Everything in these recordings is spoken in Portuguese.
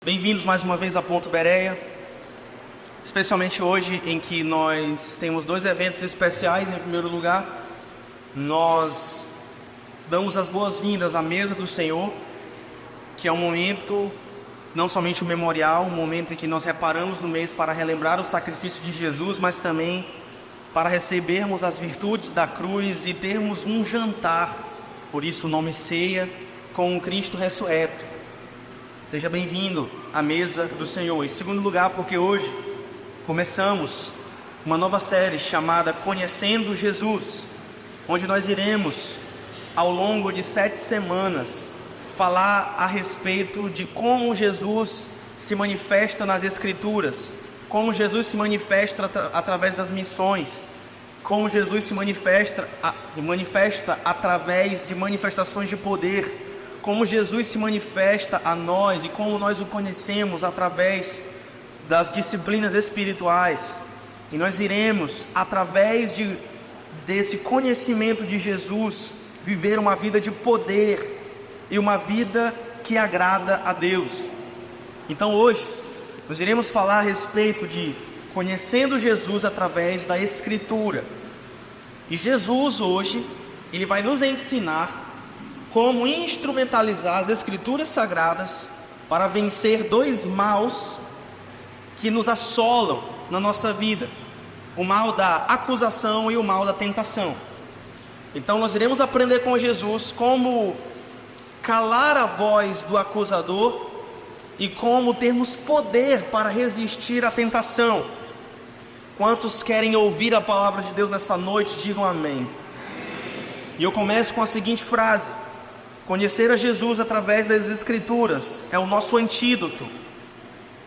Bem-vindos mais uma vez a Ponto Bereia, especialmente hoje em que nós temos dois eventos especiais. Em primeiro lugar, nós damos as boas-vindas à mesa do Senhor, que é um momento, não somente um memorial, um momento em que nós reparamos no mês para relembrar o sacrifício de Jesus, mas também para recebermos as virtudes da cruz e termos um jantar, por isso o nome ceia, com o Cristo ressurreto. Seja bem-vindo à mesa do Senhor. Em segundo lugar, porque hoje começamos uma nova série chamada Conhecendo Jesus, onde nós iremos, ao longo de 7 semanas, falar a respeito de como Jesus se manifesta nas Escrituras, como Jesus se manifesta através das missões, como Jesus se manifesta através de manifestações de poder, como Jesus se manifesta a nós e como nós o conhecemos através das disciplinas espirituais. E nós iremos, através desse conhecimento de Jesus, viver uma vida de poder e uma vida que agrada a Deus. Então hoje nós iremos falar a respeito de conhecendo Jesus através da Escritura. E Jesus hoje, Ele vai nos ensinar como instrumentalizar as Escrituras Sagradas para vencer dois maus que nos assolam na nossa vida: o mal da acusação e o mal da tentação. Então nós iremos aprender com Jesus como calar a voz do acusador e como termos poder para resistir à tentação. Quantos querem ouvir a palavra de Deus nessa noite, digam amém. E eu começo com a seguinte frase: conhecer a Jesus através das Escrituras é o nosso antídoto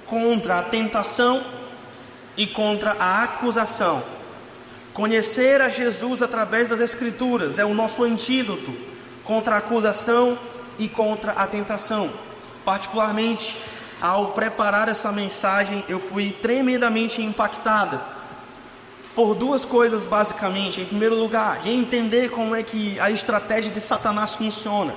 contra a tentação e contra a acusação. Conhecer a Jesus através das Escrituras é o nosso antídoto contra a acusação e contra a tentação. Particularmente, ao preparar essa mensagem, eu fui tremendamente impactada por duas coisas basicamente. Em primeiro lugar, de entender como é que a estratégia de Satanás funciona.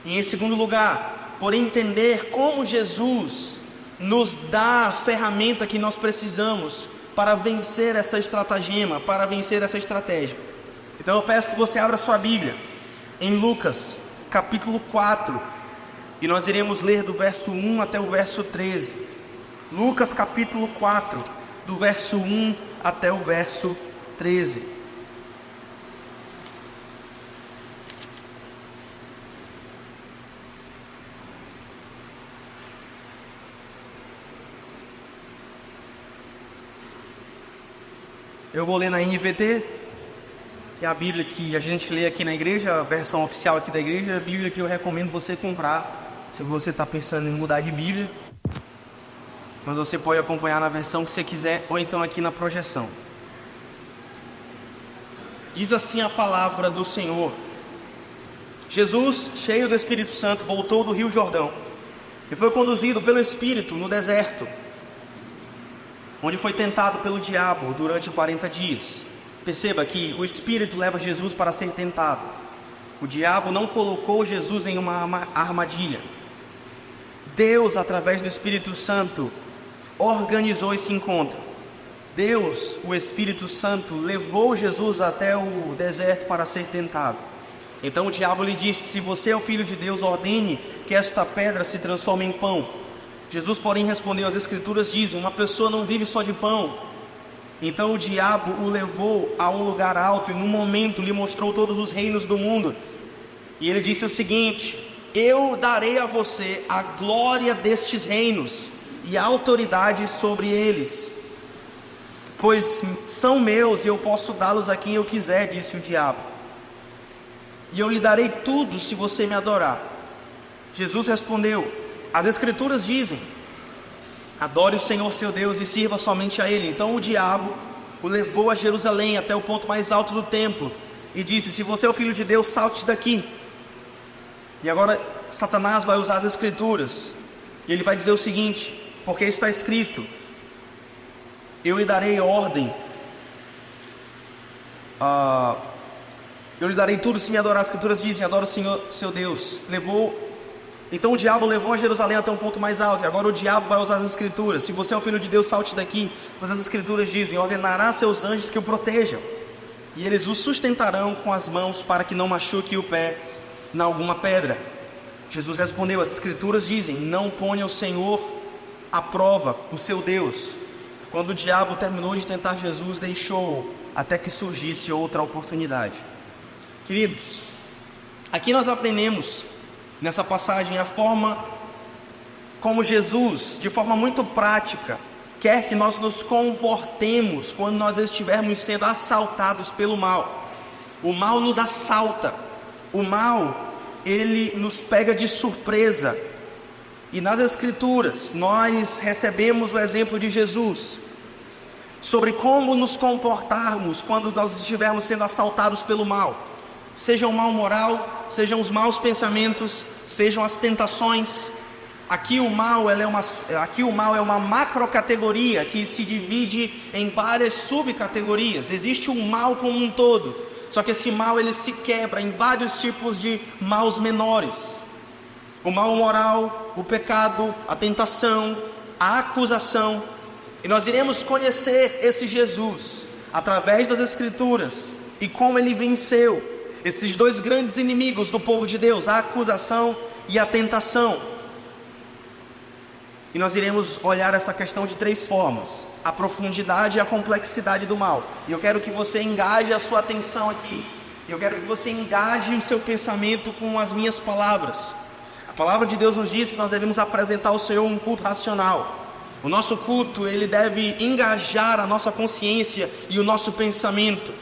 E em segundo lugar, por entender como Jesus nos dá a ferramenta que nós precisamos para vencer essa estratagema, para vencer essa estratégia. Então eu peço que você abra sua Bíblia em Lucas, capítulo 4, e nós iremos ler do verso 1 até o verso 13. Lucas capítulo 4, do verso 1 até o verso 13. Eu vou ler na NVT, que é a Bíblia que a gente lê aqui na igreja, a versão oficial aqui da igreja, a Bíblia que eu recomendo você comprar, se você está pensando em mudar de Bíblia. Mas você pode acompanhar na versão que você quiser, ou então aqui na projeção. Diz assim a palavra do Senhor: Jesus, cheio do Espírito Santo, voltou do Rio Jordão e foi conduzido pelo Espírito no deserto, onde foi tentado pelo diabo durante 40 dias. Perceba que o Espírito leva Jesus para ser tentado. O diabo não colocou Jesus em uma armadilha. Deus, através do Espírito Santo, organizou esse encontro. Deus, o Espírito Santo, levou Jesus até o deserto para ser tentado. Então o diabo lhe disse: se você é o Filho de Deus, ordene que esta pedra se transforme em pão. Jesus, porém, respondeu: as Escrituras dizem, uma pessoa não vive só de pão. Então o diabo o levou a um lugar alto e num momento lhe mostrou todos os reinos do mundo. E ele disse o seguinte: eu darei a você a glória destes reinos e a autoridade sobre eles, pois são meus e eu posso dá-los a quem eu quiser, disse o diabo. E eu lhe darei tudo se você me adorar. Jesus respondeu: as Escrituras dizem, adore o Senhor seu Deus e sirva somente a Ele. Então o diabo o levou a Jerusalém até o ponto mais alto do templo e disse: se você é o Filho de Deus, salte daqui. E agora Satanás vai usar as Escrituras e ele vai dizer o seguinte: porque está escrito, eu lhe darei ordem, eu lhe darei tudo se me adorar. As Escrituras dizem, adora o Senhor seu Deus. Então o diabo levou a Jerusalém até um ponto mais alto, e agora o diabo vai usar as escrituras. Se você é o filho de Deus, salte daqui, pois as escrituras dizem: ordenará a seus anjos que o protejam, e eles o sustentarão com as mãos, para que não machuque o pé em alguma pedra. Jesus respondeu: as escrituras dizem: não ponha o Senhor à prova, o seu Deus. Quando o diabo terminou de tentar Jesus, deixou até que surgisse outra oportunidade. Queridos, aqui nós aprendemos nessa passagem a forma como Jesus, de forma muito prática, quer que nós nos comportemos quando nós estivermos sendo assaltados pelo mal. O mal nos assalta, o mal, ele nos pega de surpresa. E nas escrituras nós recebemos o exemplo de Jesus sobre como nos comportarmos quando nós estivermos sendo assaltados pelo mal. Seja o mal moral, sejam os maus pensamentos, sejam as tentações. Aqui o mal é uma macrocategoria que se divide em várias subcategorias. Existe um mal como um todo, só que esse mal ele se quebra em vários tipos de maus menores. O mal moral, o pecado, a tentação, a acusação. E nós iremos conhecer esse Jesus através das escrituras e como ele venceu esses dois grandes inimigos do povo de Deus, a acusação e a tentação. E nós iremos olhar essa questão de três formas: a profundidade e a complexidade do mal. E eu quero que você engaje a sua atenção aqui. Eu quero que você engaje o seu pensamento com as minhas palavras. A palavra de Deus nos diz que nós devemos apresentar ao Senhor um culto racional. O nosso culto, ele deve engajar a nossa consciência e o nosso pensamento.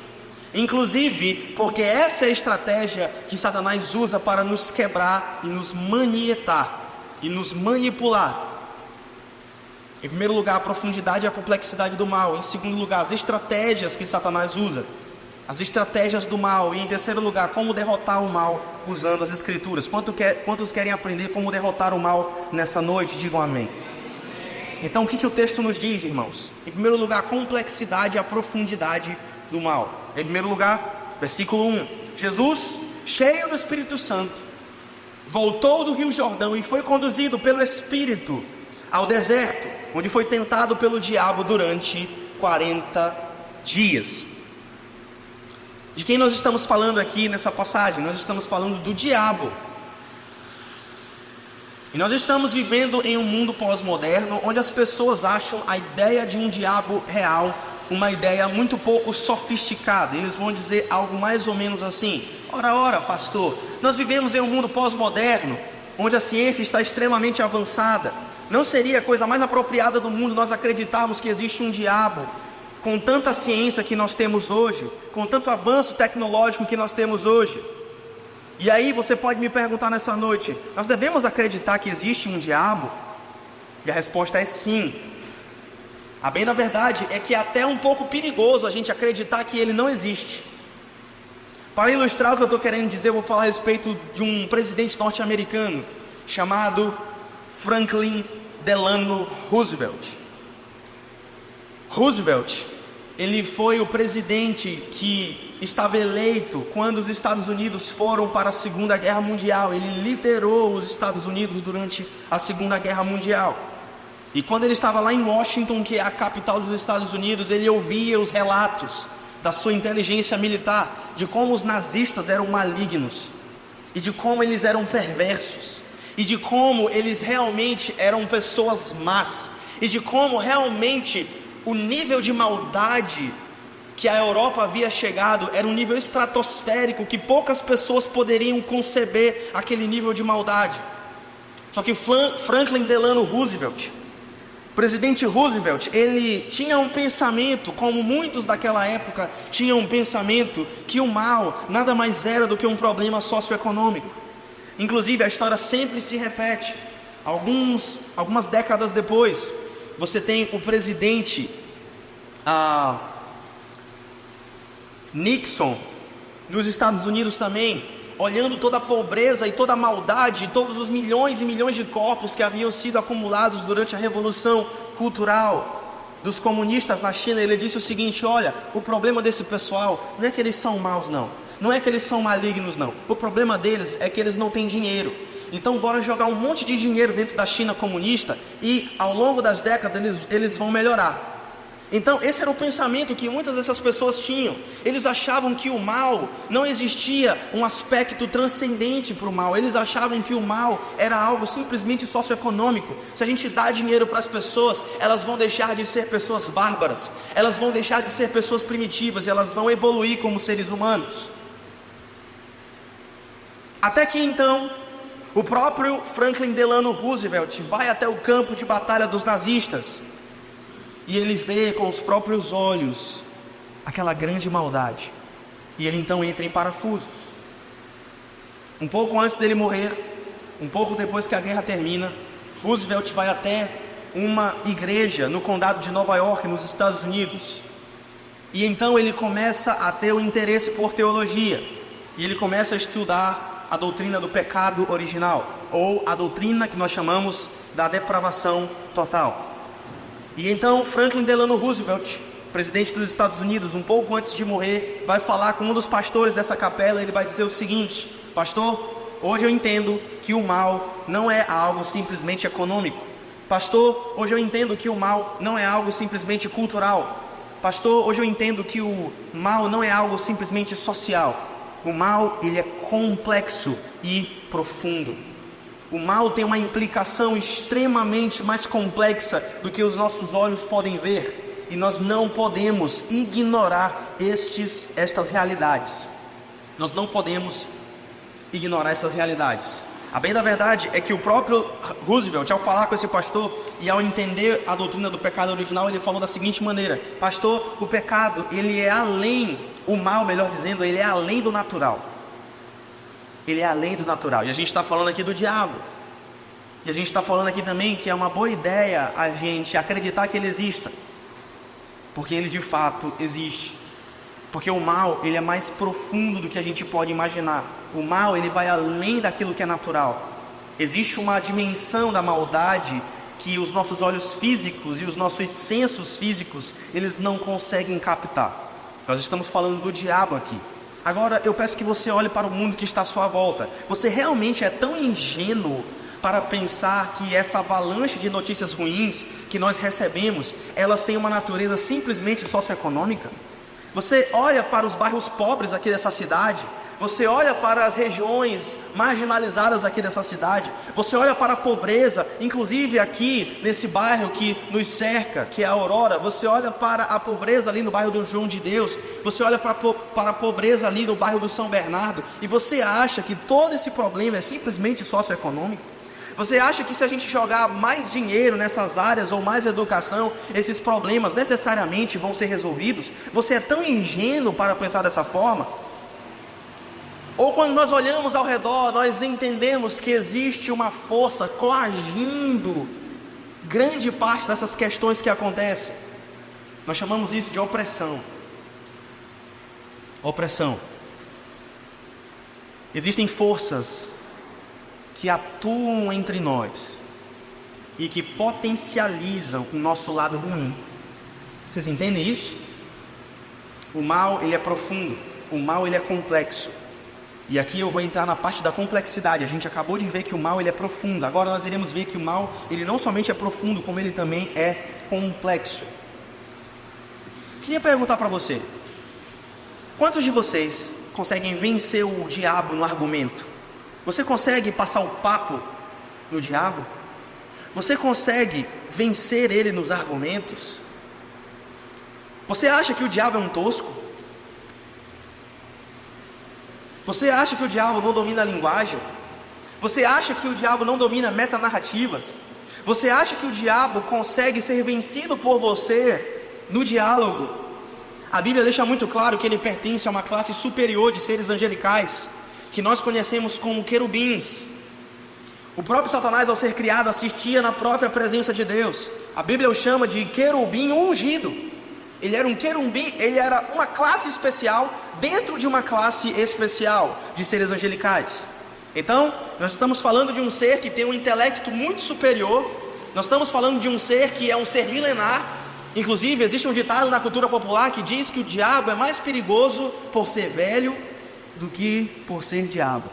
Inclusive, porque essa é a estratégia que Satanás usa para nos quebrar e nos manietar e nos manipular. Em primeiro lugar, a profundidade e a complexidade do mal. Em segundo lugar, as estratégias que Satanás usa, as estratégias do mal. E em terceiro lugar, como derrotar o mal usando as escrituras. Quantos querem aprender como derrotar o mal nessa noite? Digam amém. Então o que o texto nos diz, irmãos? Em primeiro lugar, a complexidade e a profundidade do mal. Em primeiro lugar, versículo 1: Jesus, cheio do Espírito Santo, voltou do rio Jordão e foi conduzido pelo Espírito ao deserto, onde foi tentado pelo diabo durante 40 dias. De quem nós estamos falando aqui nessa passagem? Nós estamos falando do diabo. E nós estamos vivendo em um mundo pós-moderno, onde as pessoas acham a ideia de um diabo real uma ideia muito pouco sofisticada. Eles vão dizer algo mais ou menos assim: ora, pastor, nós vivemos em um mundo pós-moderno, onde a ciência está extremamente avançada. Não seria a coisa mais apropriada do mundo nós acreditarmos que existe um diabo? Com tanta ciência que nós temos hoje, com tanto avanço tecnológico que nós temos hoje. E aí você pode me perguntar nessa noite: nós devemos acreditar que existe um diabo? E a resposta é sim. A bem da verdade é que é até um pouco perigoso a gente acreditar que ele não existe. Para ilustrar o que eu estou querendo dizer, eu vou falar a respeito de um presidente norte-americano chamado Franklin Delano Roosevelt. Roosevelt, ele foi o presidente que estava eleito quando os Estados Unidos foram para a Segunda Guerra Mundial. Ele liderou os Estados Unidos durante a Segunda Guerra Mundial. E quando ele estava lá em Washington, que é a capital dos Estados Unidos, ele ouvia os relatos da sua inteligência militar, de como os nazistas eram malignos, e de como eles eram perversos, e de como eles realmente eram pessoas más, e de como realmente o nível de maldade que a Europa havia chegado era um nível estratosférico, que poucas pessoas poderiam conceber aquele nível de maldade. Só que Franklin Delano Roosevelt, o presidente Roosevelt, ele tinha um pensamento, como muitos daquela época tinham um pensamento, que o mal nada mais era do que um problema socioeconômico. Inclusive a história sempre se repete. Algumas décadas depois, você tem o presidente Nixon, nos Estados Unidos também, olhando toda a pobreza e toda a maldade, todos os milhões e milhões de corpos que haviam sido acumulados durante a Revolução Cultural dos comunistas na China. Ele disse o seguinte: olha, o problema desse pessoal não é que eles são maus, não é que eles são malignos, não. O problema deles é que eles não têm dinheiro. então bora jogar um monte de dinheiro dentro da China comunista e ao longo das décadas eles vão melhorar. Então esse era o pensamento que muitas dessas pessoas tinham. Eles achavam que o mal, não existia um aspecto transcendente para o mal. Eles achavam que o mal era algo simplesmente socioeconômico. Se a gente dá dinheiro para as pessoas, elas vão deixar de ser pessoas bárbaras, elas vão deixar de ser pessoas primitivas, e elas vão evoluir como seres humanos. Até que então, o próprio Franklin Delano Roosevelt vai até o campo de batalha dos nazistas, e ele vê com os próprios olhos aquela grande maldade, e ele então entra em parafusos. Um pouco antes dele morrer, um pouco depois que a guerra termina, Roosevelt vai até uma igreja no condado de Nova York, nos Estados Unidos, e então ele começa a ter o interesse por teologia, e ele começa a estudar a doutrina do pecado original, ou a doutrina que nós chamamos da depravação total. E então Franklin Delano Roosevelt, presidente dos Estados Unidos, um pouco antes de morrer, vai falar com um dos pastores dessa capela. Ele vai dizer o seguinte: pastor, hoje eu entendo que o mal não é algo simplesmente econômico. Pastor, hoje eu entendo que o mal não é algo simplesmente cultural. Pastor, hoje eu entendo que o mal não é algo simplesmente social. O mal, ele é complexo e profundo. O mal tem uma implicação extremamente mais complexa do que os nossos olhos podem ver, e nós não podemos ignorar estas realidades. Nós não podemos ignorar essas realidades. A bem da verdade é que o próprio Roosevelt, ao falar com esse pastor e ao entender a doutrina do pecado original, ele falou da seguinte maneira: pastor, o pecado, ele é além, o mal, melhor dizendo, ele é além do natural. Ele é além do natural. E a gente está falando aqui do diabo. E a gente está falando aqui também que é uma boa ideia a gente acreditar que ele exista, porque ele de fato existe. Porque o mal, ele é mais profundo do que a gente pode imaginar. O mal, ele vai além daquilo que é natural. Existe uma dimensão da maldade que os nossos olhos físicos e os nossos sensos físicos, eles não conseguem captar. Nós estamos falando do diabo aqui. Agora eu peço que você olhe para o mundo que está à sua volta. Você realmente é tão ingênuo para pensar que essa avalanche de notícias ruins que nós recebemos, elas têm uma natureza simplesmente socioeconômica? Você olha para os bairros pobres aqui dessa cidade, você olha para as regiões marginalizadas aqui dessa cidade, você olha para a pobreza, inclusive aqui nesse bairro que nos cerca, que é a Aurora. Você olha para a pobreza ali no bairro do João de Deus, você olha para a pobreza ali no bairro do São Bernardo, e você acha que todo esse problema é simplesmente socioeconômico? Você acha que se a gente jogar mais dinheiro nessas áreas ou mais educação, esses problemas necessariamente vão ser resolvidos? Você é tão ingênuo para pensar dessa forma? Ou quando nós olhamos ao redor, nós entendemos que existe uma força coagindo grande parte dessas questões que acontecem. Nós chamamos isso de opressão. Opressão. Existem forças que atuam entre nós e que potencializam o nosso lado ruim. Vocês entendem isso? O mal, ele é profundo. O mal, ele é complexo. E aqui eu vou entrar na parte da complexidade. A gente acabou de ver que o mal, ele é profundo. Agora nós iremos ver que o mal, ele não somente é profundo, como ele também é complexo. Queria perguntar para você: quantos de vocês conseguem vencer o diabo no argumento? Você consegue passar o papo no diabo? Você consegue vencer ele nos argumentos? Você acha que o diabo é um tosco? Você acha que o diabo não domina a linguagem? Você acha que o diabo não domina metanarrativas? Você acha que o diabo consegue ser vencido por você no diálogo? A Bíblia deixa muito claro que ele pertence a uma classe superior de seres angelicais, que nós conhecemos como querubins. O próprio Satanás, ao ser criado, assistia na própria presença de Deus. A Bíblia o chama de querubim ungido. Ele era um querubim, ele era uma classe especial dentro de uma classe especial de seres angelicais. Então, nós estamos falando de um ser que tem um intelecto muito superior. Nós estamos falando de um ser que é um ser milenar. Inclusive, existe um ditado na cultura popular que diz que o diabo é mais perigoso por ser velho do que por ser diabo.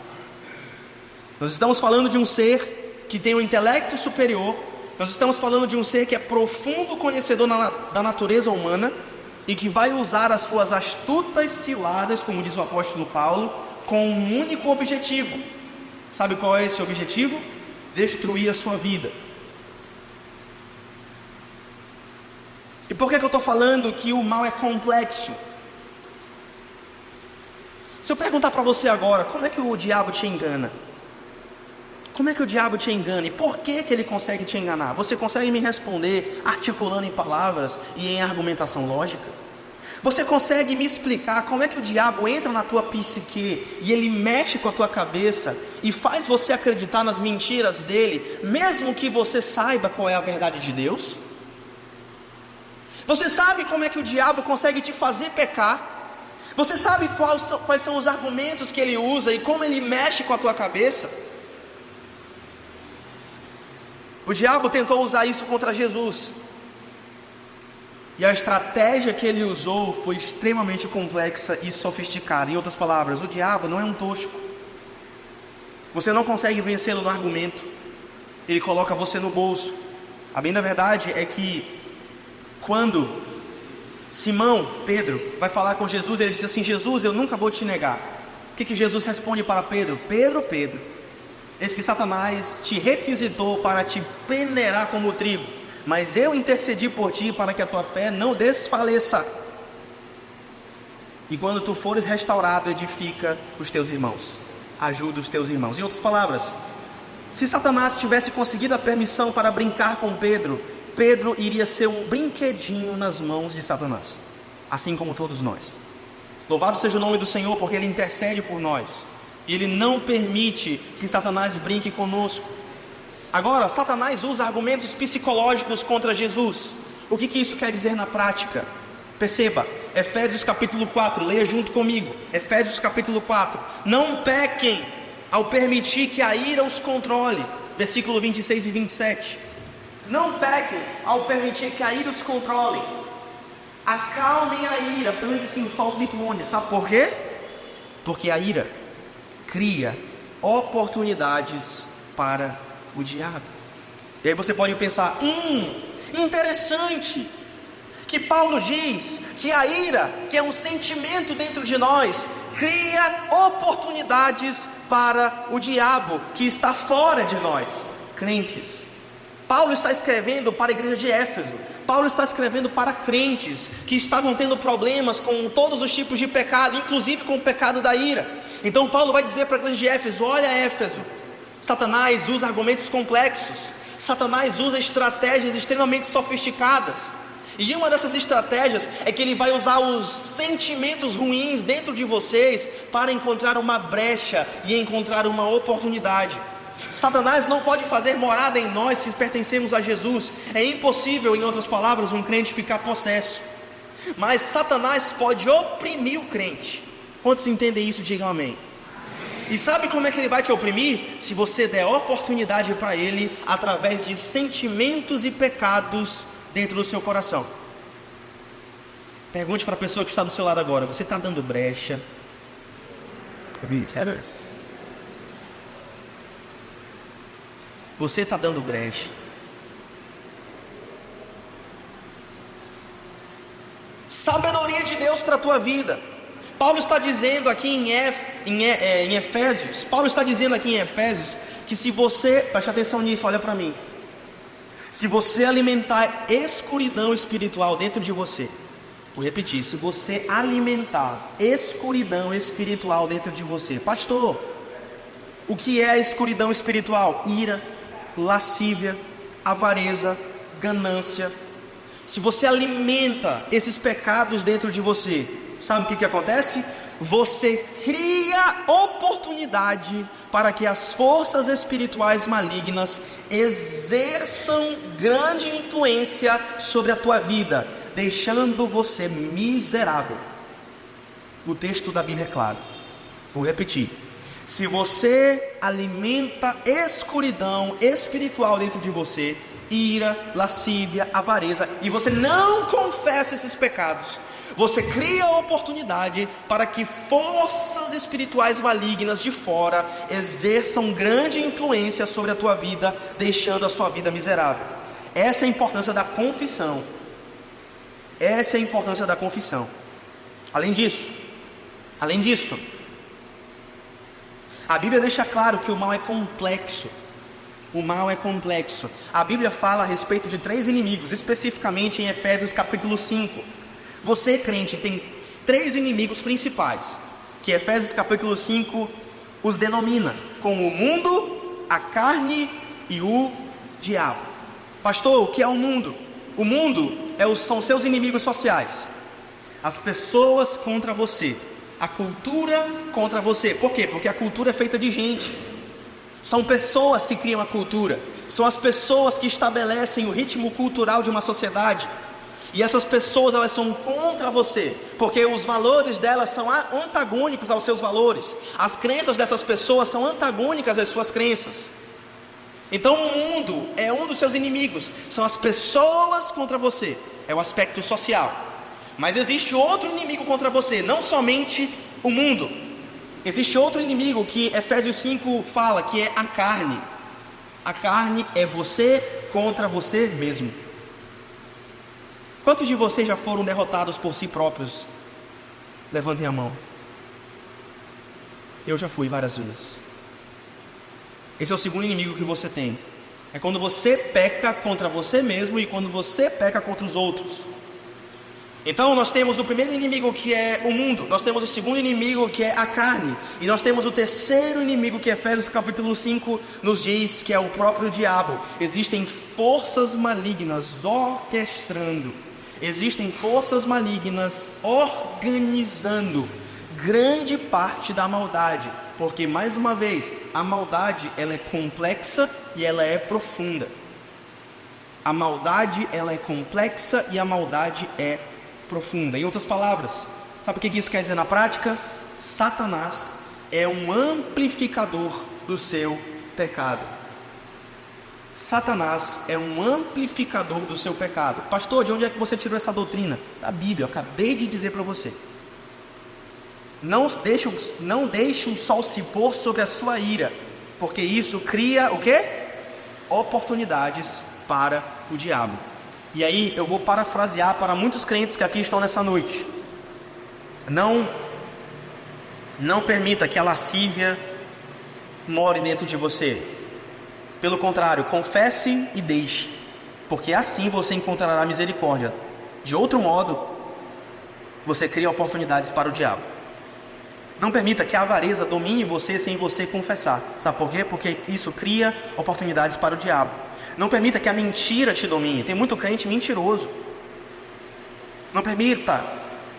Nós estamos falando de um ser que tem um intelecto superior. Nós estamos falando de um ser que é profundo conhecedor da natureza humana e que vai usar as suas astutas ciladas, como diz o apóstolo Paulo, com um único objetivo. Sabe qual é esse objetivo? Destruir a sua vida. E por que eu estou falando que o mal é complexo? Se eu perguntar para você agora, como é que o diabo te engana? Como é que o diabo te engana? E por que ele consegue te enganar? Você consegue me responder articulando em palavras e em argumentação lógica? Você consegue me explicar como é que o diabo entra na tua psique e ele mexe com a tua cabeça e faz você acreditar nas mentiras dele, mesmo que você saiba qual é a verdade de Deus? Você sabe como é que o diabo consegue te fazer pecar? Você sabe quais são os argumentos que ele usa e como ele mexe com a tua cabeça? O diabo tentou usar isso contra Jesus. E a estratégia que ele usou foi extremamente complexa e sofisticada. Em outras palavras, o diabo não é um tosco. Você não consegue vencê-lo no argumento. Ele coloca você no bolso. A bem da verdade é que quando Pedro, vai falar com Jesus, ele diz assim: Jesus, eu nunca vou te negar. O que Jesus responde para Pedro? Pedro, eis que Satanás te requisitou para te peneirar como trigo, mas eu intercedi por ti para que a tua fé não desfaleça. E quando tu fores restaurado, edifica os teus irmãos, ajuda os teus irmãos. Em outras palavras, se Satanás tivesse conseguido a permissão para brincar com Pedro iria ser um brinquedinho nas mãos de Satanás, assim como todos nós. Louvado seja o nome do Senhor, porque Ele intercede por nós, e Ele não permite que Satanás brinque conosco. Agora, Satanás usa argumentos psicológicos contra Jesus. O que isso quer dizer na prática? Perceba, Efésios capítulo 4, leia junto comigo. Efésios capítulo 4. Não pequem ao permitir que a ira os controle. Versículo 26 e 27. Não pequem ao permitir que a ira os controle. Acalmem a ira. Pense assim, o sol bitmônia. Sabe por quê? Porque a ira cria oportunidades para o diabo. E aí você pode pensar: interessante que Paulo diz que a ira, que é um sentimento dentro de nós, cria oportunidades para o diabo que está fora de nós, crentes. Paulo está escrevendo para a igreja de Éfeso. Paulo está escrevendo para crentes que estavam tendo problemas com todos os tipos de pecado, inclusive com o pecado da ira. Então Paulo vai dizer para a igreja de Éfeso: olha, Éfeso, Satanás usa argumentos complexos, Satanás usa estratégias extremamente sofisticadas, e uma dessas estratégias é que ele vai usar os sentimentos ruins dentro de vocês para encontrar uma brecha e encontrar uma oportunidade. Satanás não pode fazer morada em nós se pertencemos a Jesus. É impossível, em outras palavras, um crente ficar possesso. Mas Satanás pode oprimir o crente. Quantos entendem isso? Digam amém. E sabe como é que ele vai te oprimir? Se você der oportunidade para ele através de sentimentos e pecados dentro do seu coração. Pergunte para a pessoa que está do seu lado agora: você está dando brecha? Você está dando brecha? Sabedoria de Deus para a tua vida. Paulo está dizendo aqui em Efésios, que se você, preste atenção nisso, olha para mim, se você alimentar escuridão espiritual dentro de você, vou repetir, se você alimentar escuridão espiritual dentro de você, pastor, o que é a escuridão espiritual? Ira, lascívia, avareza, ganância. Se você alimenta esses pecados dentro de você, sabe o que acontece? Você cria oportunidade para que as forças espirituais malignas exerçam grande influência sobre a tua vida, deixando você miserável. O texto da Bíblia é claro. Vou repetir. Se você alimenta escuridão espiritual dentro de você, ira, lascívia, avareza, e você não confessa esses pecados, você cria a oportunidade para que forças espirituais malignas de fora exerçam grande influência sobre a tua vida, deixando a sua vida miserável. Essa é a importância da confissão. Essa é a importância da confissão. Além disso, a Bíblia deixa claro que o mal é complexo. O mal é complexo. A Bíblia fala a respeito de 3 inimigos, especificamente em Efésios capítulo 5. Você, crente, tem 3 inimigos principais, que Efésios capítulo 5 os denomina como o mundo, a carne e o diabo. Pastor, o que é o mundo? O mundo são seus inimigos sociais. As pessoas contra você. A cultura contra você. Por quê? Porque a cultura é feita de gente. São pessoas que criam a cultura. São as pessoas que estabelecem o ritmo cultural de uma sociedade. E essas pessoas, elas são contra você, porque os valores delas são antagônicos aos seus valores. As crenças dessas pessoas são antagônicas às suas crenças. Então o mundo é um dos seus inimigos. São as pessoas contra você. É o aspecto social. Mas existe outro inimigo contra você, não somente o mundo. Existe outro inimigo que Efésios 5 fala, que é a carne. A carne é você contra você mesmo. Quantos de vocês já foram derrotados por si próprios? Levantem a mão. Eu já fui várias vezes. Esse é o segundo inimigo que você tem. É quando você peca contra você mesmo e quando você peca contra os outros. Então nós temos o primeiro inimigo, que é o mundo. Nós temos o segundo inimigo, que é a carne. E nós temos o terceiro inimigo, que Efésios capítulo 5 nos diz, que é o próprio diabo. Existem forças malignas orquestrando. Existem forças malignas organizando grande parte da maldade. Porque, mais uma vez, a maldade, ela é complexa e ela é profunda. A maldade, ela é complexa e a maldade é profunda. Em outras palavras, sabe o que isso quer dizer na prática? Satanás é um amplificador do seu pecado. Satanás é um amplificador do seu pecado. Pastor, de onde é que você tirou essa doutrina? Da Bíblia, eu acabei de dizer para você. Não deixe o sol se pôr sobre a sua ira, porque isso cria o quê? Oportunidades para o diabo. E aí eu vou parafrasear para muitos crentes que aqui estão nessa noite. Não permita que a lascívia more dentro de você. Pelo contrário, confesse e deixe, porque assim você encontrará misericórdia. De outro modo, você cria oportunidades para o diabo. Não permita que a avareza domine você sem você confessar. Sabe por quê? Porque isso cria oportunidades para o diabo. Não permita que a mentira te domine. Tem muito crente mentiroso. Não permita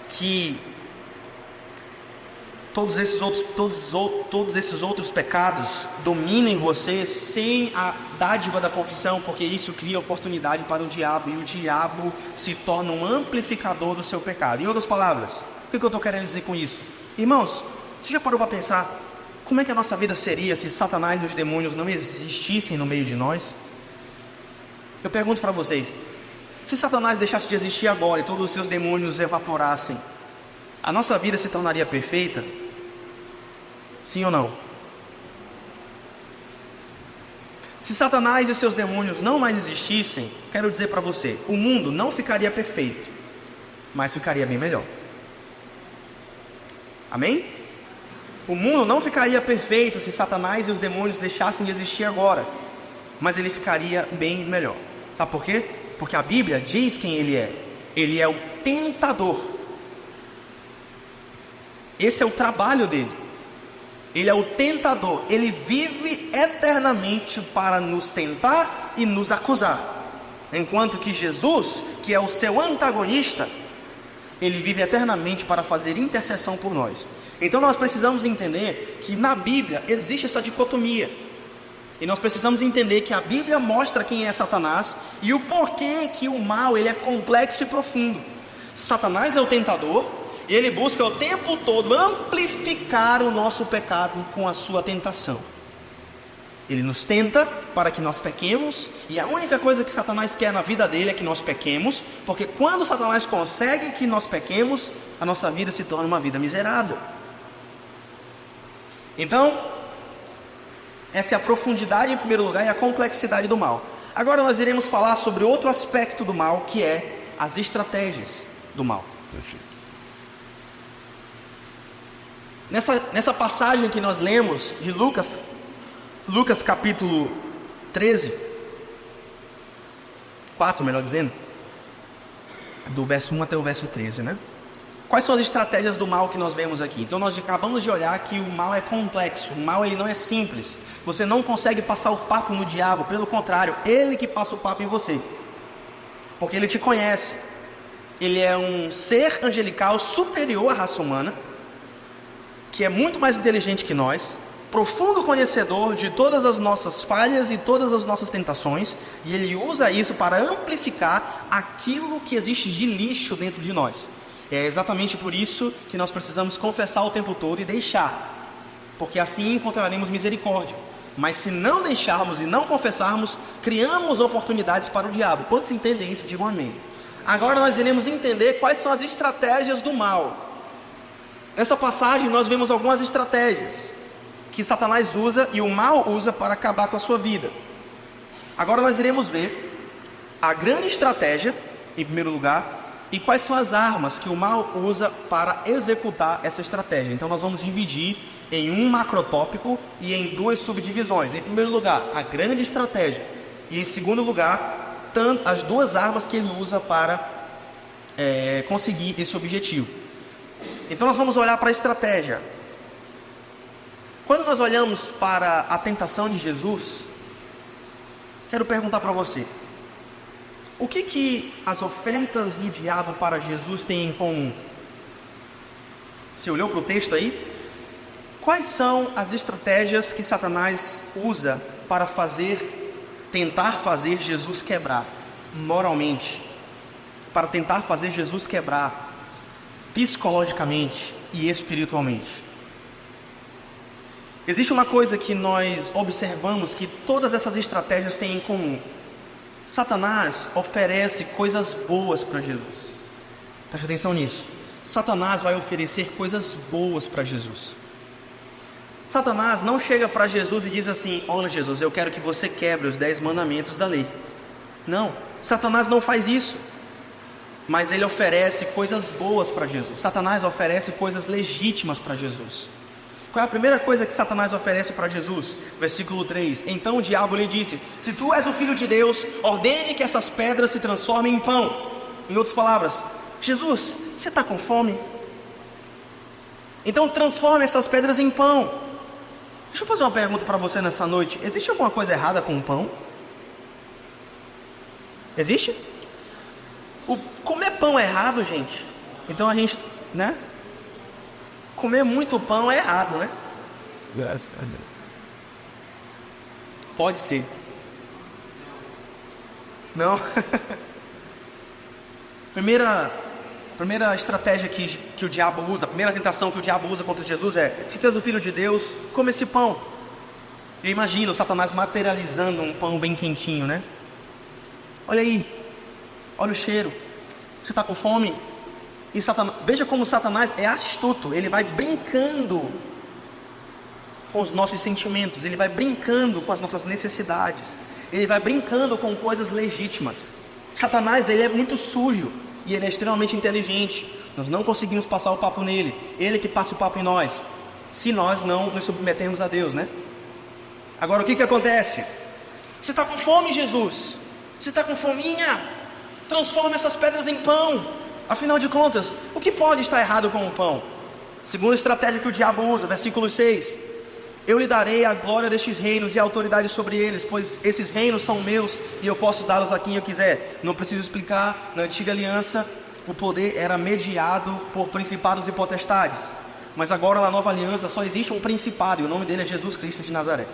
que todos esses outros pecados dominem você sem a dádiva da confissão, porque isso cria oportunidade para o diabo, e o diabo se torna um amplificador do seu pecado. Em outras palavras, o que eu estou querendo dizer com isso? Irmãos, você já parou para pensar como é que a nossa vida seria se Satanás e os demônios não existissem no meio de nós? Eu pergunto para vocês, se Satanás deixasse de existir agora e todos os seus demônios evaporassem, a nossa vida se tornaria perfeita? Sim ou não? Se Satanás e os seus demônios não mais existissem, quero dizer para você, o mundo não ficaria perfeito, mas ficaria bem melhor. Amém? O mundo não ficaria perfeito se Satanás e os demônios deixassem de existir agora, mas ele ficaria bem melhor. Sabe por quê? Porque a Bíblia diz quem ele é. Ele é o tentador. Esse é o trabalho dele. Ele é o tentador. Ele vive eternamente para nos tentar e nos acusar, enquanto que Jesus, que é o seu antagonista, ele vive eternamente para fazer intercessão por nós. Então nós precisamos entender que na Bíblia existe essa dicotomia. E nós precisamos entender que a Bíblia mostra quem é Satanás e o porquê que o mal ele é complexo e profundo. Satanás é o tentador e ele busca o tempo todo amplificar o nosso pecado com a sua tentação. Ele nos tenta para que nós pequemos, e a única coisa que Satanás quer na vida dele é que nós pequemos, porque quando Satanás consegue que nós pequemos, a nossa vida se torna uma vida miserável. Então, essa é a profundidade em primeiro lugar e a complexidade do mal. Agora nós iremos falar sobre outro aspecto do mal, que é as estratégias do mal. Nessa passagem que nós lemos de Lucas capítulo 4, melhor dizendo, do verso 1 até o verso 13, né? Quais são as estratégias do mal que nós vemos aqui? Então nós acabamos de olhar que o mal é complexo, o mal ele não é simples. Você não consegue passar o papo no diabo, pelo contrário, ele que passa o papo em você. Porque ele te conhece. Ele é um ser angelical superior à raça humana, que é muito mais inteligente que nós, profundo conhecedor de todas as nossas falhas e todas as nossas tentações, e ele usa isso para amplificar aquilo que existe de lixo dentro de nós. É exatamente por isso que nós precisamos confessar o tempo todo e deixar, porque assim encontraremos misericórdia. Mas se não deixarmos e não confessarmos, criamos oportunidades para o diabo. Quantos entendem isso? Digam amém. Agora nós iremos entender quais são as estratégias do mal. Nessa passagem nós vemos algumas estratégias que Satanás usa e o mal usa para acabar com a sua vida. Agora nós iremos ver a grande estratégia, em primeiro lugar, e quais são as armas que o mal usa para executar essa estratégia. Então nós vamos dividir em um macrotópico e em duas subdivisões. Em primeiro lugar, a grande estratégia, e em segundo lugar, as duas armas que ele usa para conseguir esse objetivo. Então nós vamos olhar para a estratégia. Quando nós olhamos para a tentação de Jesus, quero perguntar para você: o que as ofertas do diabo para Jesus têm em comum? Você olhou para o texto aí? Quais são as estratégias que Satanás usa para tentar fazer Jesus quebrar moralmente? Para tentar fazer Jesus quebrar psicologicamente e espiritualmente? Existe uma coisa que nós observamos que todas essas estratégias têm em comum. Satanás oferece coisas boas para Jesus. Preste atenção nisso. Satanás vai oferecer coisas boas para Jesus. Satanás não chega para Jesus e diz assim: olha Jesus, eu quero que você quebre os 10 mandamentos da lei. Não, Satanás não faz isso. Mas ele oferece coisas boas para Jesus. Satanás oferece coisas legítimas para Jesus. Qual é a primeira coisa que Satanás oferece para Jesus? Versículo 3. Então o diabo lhe disse: se tu és o filho de Deus, ordene que essas pedras se transformem em pão. Em outras palavras, Jesus, você está com fome? Então transforme essas pedras em pão. Deixa eu fazer uma pergunta para você nessa noite. Existe alguma coisa errada com o pão? Existe? Comer pão é errado, gente. Então a gente, né? Comer muito pão é errado, né? Pode ser. Não? Primeira estratégia que o diabo usa, a primeira tentação que o diabo usa contra Jesus é: se tu és o filho de Deus, come esse pão. Eu imagino Satanás materializando um pão bem quentinho, né? Olha aí, olha o cheiro. Você está com fome? E veja como Satanás é astuto. Ele vai brincando com os nossos sentimentos. Ele vai brincando com as nossas necessidades. Ele vai brincando com coisas legítimas. Satanás, ele é muito sujo e ele é extremamente inteligente. Nós não conseguimos passar o papo nele. Ele que passa o papo em nós, se nós não nos submetemos a Deus, né? Agora o que acontece? Você está com fome, Jesus? Você está com fominha? Transforma essas pedras em pão. Afinal de contas, o que pode estar errado com o pão? Segunda estratégia que o diabo usa, versículo 6. Eu lhe darei a glória destes reinos e a autoridade sobre eles, pois esses reinos são meus e eu posso dá-los a quem eu quiser. Não preciso explicar, na antiga aliança o poder era mediado por principados e potestades. Mas agora na nova aliança só existe um principado e o nome dele é Jesus Cristo de Nazaré.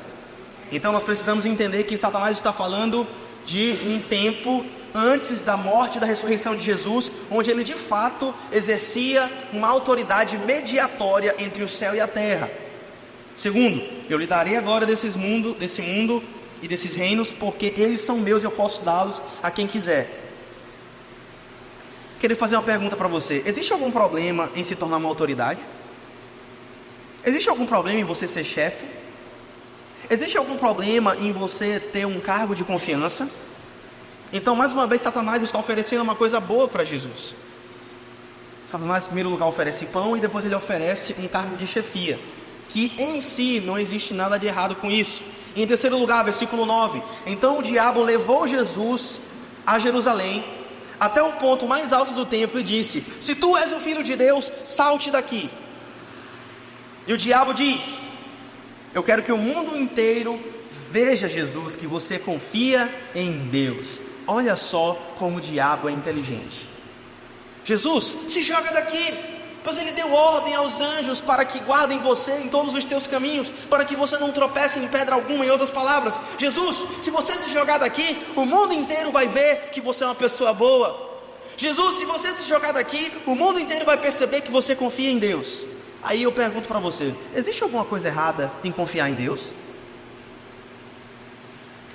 Então nós precisamos entender que Satanás está falando de um tempo antes da morte e da ressurreição de Jesus, onde ele de fato exercia uma autoridade mediatória entre o céu e a terra. Segundo, eu lhe darei a glória desse mundo e desses reinos, porque eles são meus e eu posso dá-los a quem quiser. Queria fazer uma pergunta para você: existe algum problema em se tornar uma autoridade? Existe algum problema em você ser chefe? Existe algum problema em você ter um cargo de confiança? Então, mais uma vez, Satanás está oferecendo uma coisa boa para Jesus. Satanás, em primeiro lugar, oferece pão, e depois ele oferece um cargo de chefia, que em si não existe nada de errado com isso. E em terceiro lugar, versículo 9: então o diabo levou Jesus a Jerusalém, até o ponto mais alto do templo, e disse: se tu és o filho de Deus, salte daqui. E o diabo diz: eu quero que o mundo inteiro veja, Jesus, que você confia em Deus. Olha só como o diabo é inteligente. Jesus, se joga daqui, pois ele deu ordem aos anjos para que guardem você em todos os teus caminhos, para que você não tropece em pedra alguma. Em outras palavras, Jesus, se você se jogar daqui, o mundo inteiro vai ver que você é uma pessoa boa. Jesus, se você se jogar daqui, o mundo inteiro vai perceber que você confia em Deus. Aí eu pergunto para você: existe alguma coisa errada em confiar em Deus?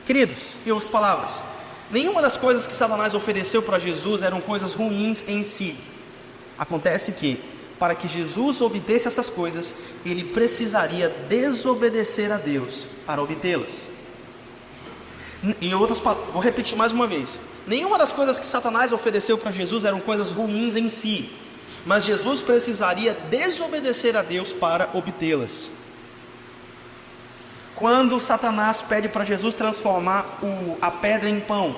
Queridos, em outras palavras, nenhuma das coisas que Satanás ofereceu para Jesus eram coisas ruins em si. Acontece que, para que Jesus obtesse essas coisas, ele precisaria desobedecer a Deus para obtê-las. Em outras palavras, vou repetir mais uma vez: nenhuma das coisas que Satanás ofereceu para Jesus eram coisas ruins em si, mas Jesus precisaria desobedecer a Deus para obtê-las. Quando Satanás pede para Jesus transformar a pedra em pão,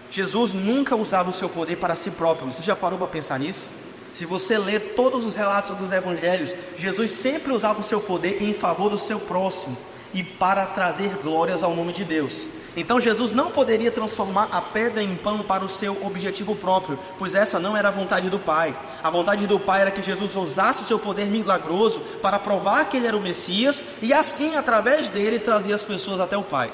Jesus nunca usava o seu poder para si próprio. Você já parou para pensar nisso? Se você ler todos os relatos dos evangelhos, Jesus sempre usava o seu poder em favor do seu próximo e para trazer glórias ao nome de Deus. Então Jesus não poderia transformar a pedra em pão para o seu objetivo próprio, pois essa não era a vontade do Pai. A vontade do Pai era que Jesus usasse o seu poder milagroso para provar que ele era o Messias, e assim, através dele, trazia as pessoas até o Pai.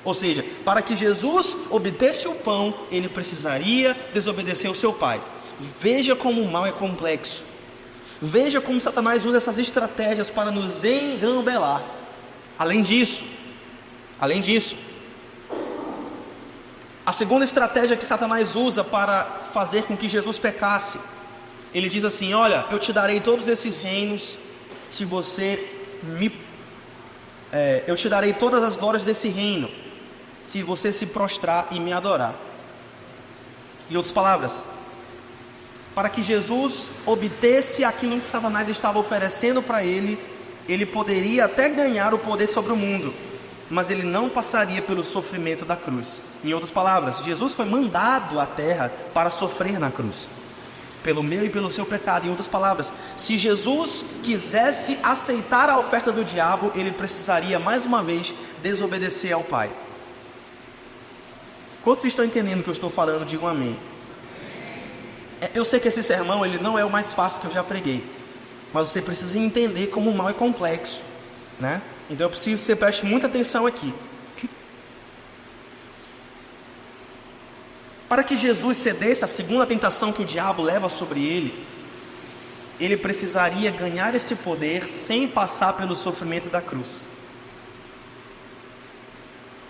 Ou seja, para que Jesus obtesse o pão, ele precisaria desobedecer o seu Pai. Veja como o mal é complexo. Veja como Satanás usa essas estratégias para nos engambelar. Além disso, a segunda estratégia que Satanás usa para fazer com que Jesus pecasse, ele diz assim: olha, eu te darei todos esses reinos, se você eu te darei todas as glórias desse reino, se você se prostrar e me adorar. Em outras palavras, para que Jesus obtesse aquilo que Satanás estava oferecendo para ele, ele poderia até ganhar o poder sobre o mundo, mas ele não passaria pelo sofrimento da cruz. Em outras palavras, Jesus foi mandado à terra para sofrer na cruz, pelo meu e pelo seu pecado. Em outras palavras, se Jesus quisesse aceitar a oferta do diabo, ele precisaria mais uma vez desobedecer ao Pai. Quantos estão entendendo o que eu estou falando? Digam amém. Eu sei que esse sermão ele não é o mais fácil que eu já preguei, mas você precisa entender como o mal é complexo, né? Então eu preciso que você preste muita atenção aqui. Para que Jesus cedesse à segunda tentação que o diabo leva sobre ele precisaria ganhar esse poder sem passar pelo sofrimento da cruz.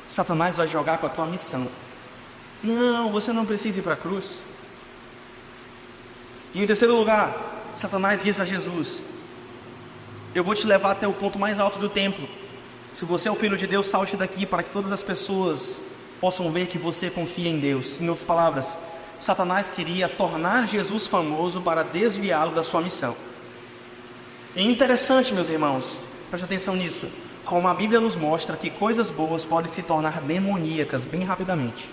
Satanás vai jogar com a tua missão. Não, você não precisa ir para a cruz. E em terceiro lugar, Satanás diz a Jesus: eu vou te levar até o ponto mais alto do templo. Se você é o Filho de Deus, salte daqui para que todas as pessoas possam ver que você confia em Deus. Em outras palavras, Satanás queria tornar Jesus famoso para desviá-lo da sua missão. É interessante, meus irmãos, preste atenção nisso, como a Bíblia nos mostra que coisas boas podem se tornar demoníacas bem rapidamente.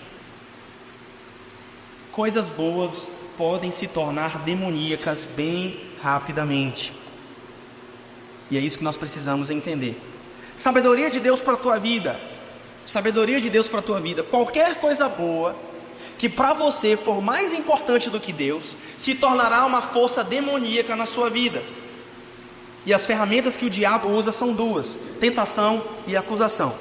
Coisas boas podem se tornar demoníacas bem rapidamente. E é isso que nós precisamos entender. Sabedoria de Deus para a tua vida. Sabedoria de Deus para a tua vida. Qualquer coisa boa que para você for mais importante do que Deus, se tornará uma força demoníaca na sua vida. E as ferramentas que o diabo usa são duas: tentação e acusação.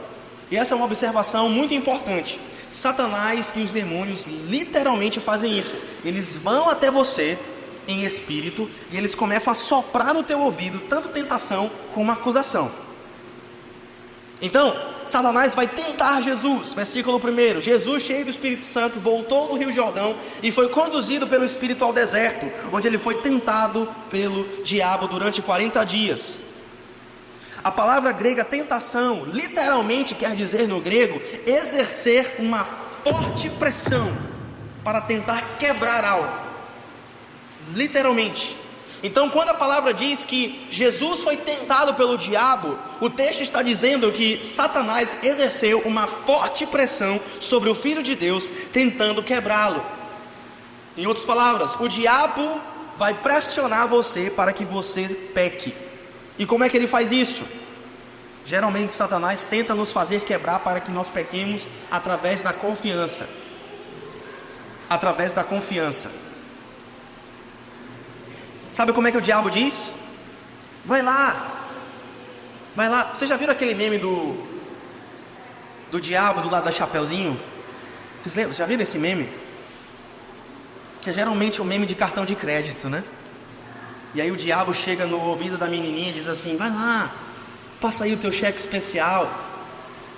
E essa é uma observação muito importante. Satanás e os demônios literalmente fazem isso. Eles vão até você em espírito, e eles começam a soprar no teu ouvido tanto tentação como acusação. Então, Satanás vai tentar Jesus. Versículo 1: Jesus, cheio do Espírito Santo, voltou do Rio Jordão e foi conduzido pelo Espírito ao deserto, onde ele foi tentado pelo diabo durante 40 dias. A palavra grega tentação literalmente quer dizer no grego exercer uma forte pressão para tentar quebrar algo. Literalmente. Então, quando a palavra diz que Jesus foi tentado pelo diabo, o texto está dizendo que Satanás exerceu uma forte pressão sobre o Filho de Deus, tentando quebrá-lo. Em outras palavras, o diabo vai pressionar você para que você peque. E como é que ele faz isso? Geralmente Satanás tenta nos fazer quebrar para que nós pequemos através da confiança. Através da confiança. Sabe como é que o diabo diz? Vai lá. Vocês já viram aquele meme do diabo do lado da Chapeuzinho? Vocês lembram? Já viram esse meme? Que é geralmente um meme de cartão de crédito, né? E aí o diabo chega no ouvido da menininha e diz assim: vai lá, passa aí o teu cheque especial,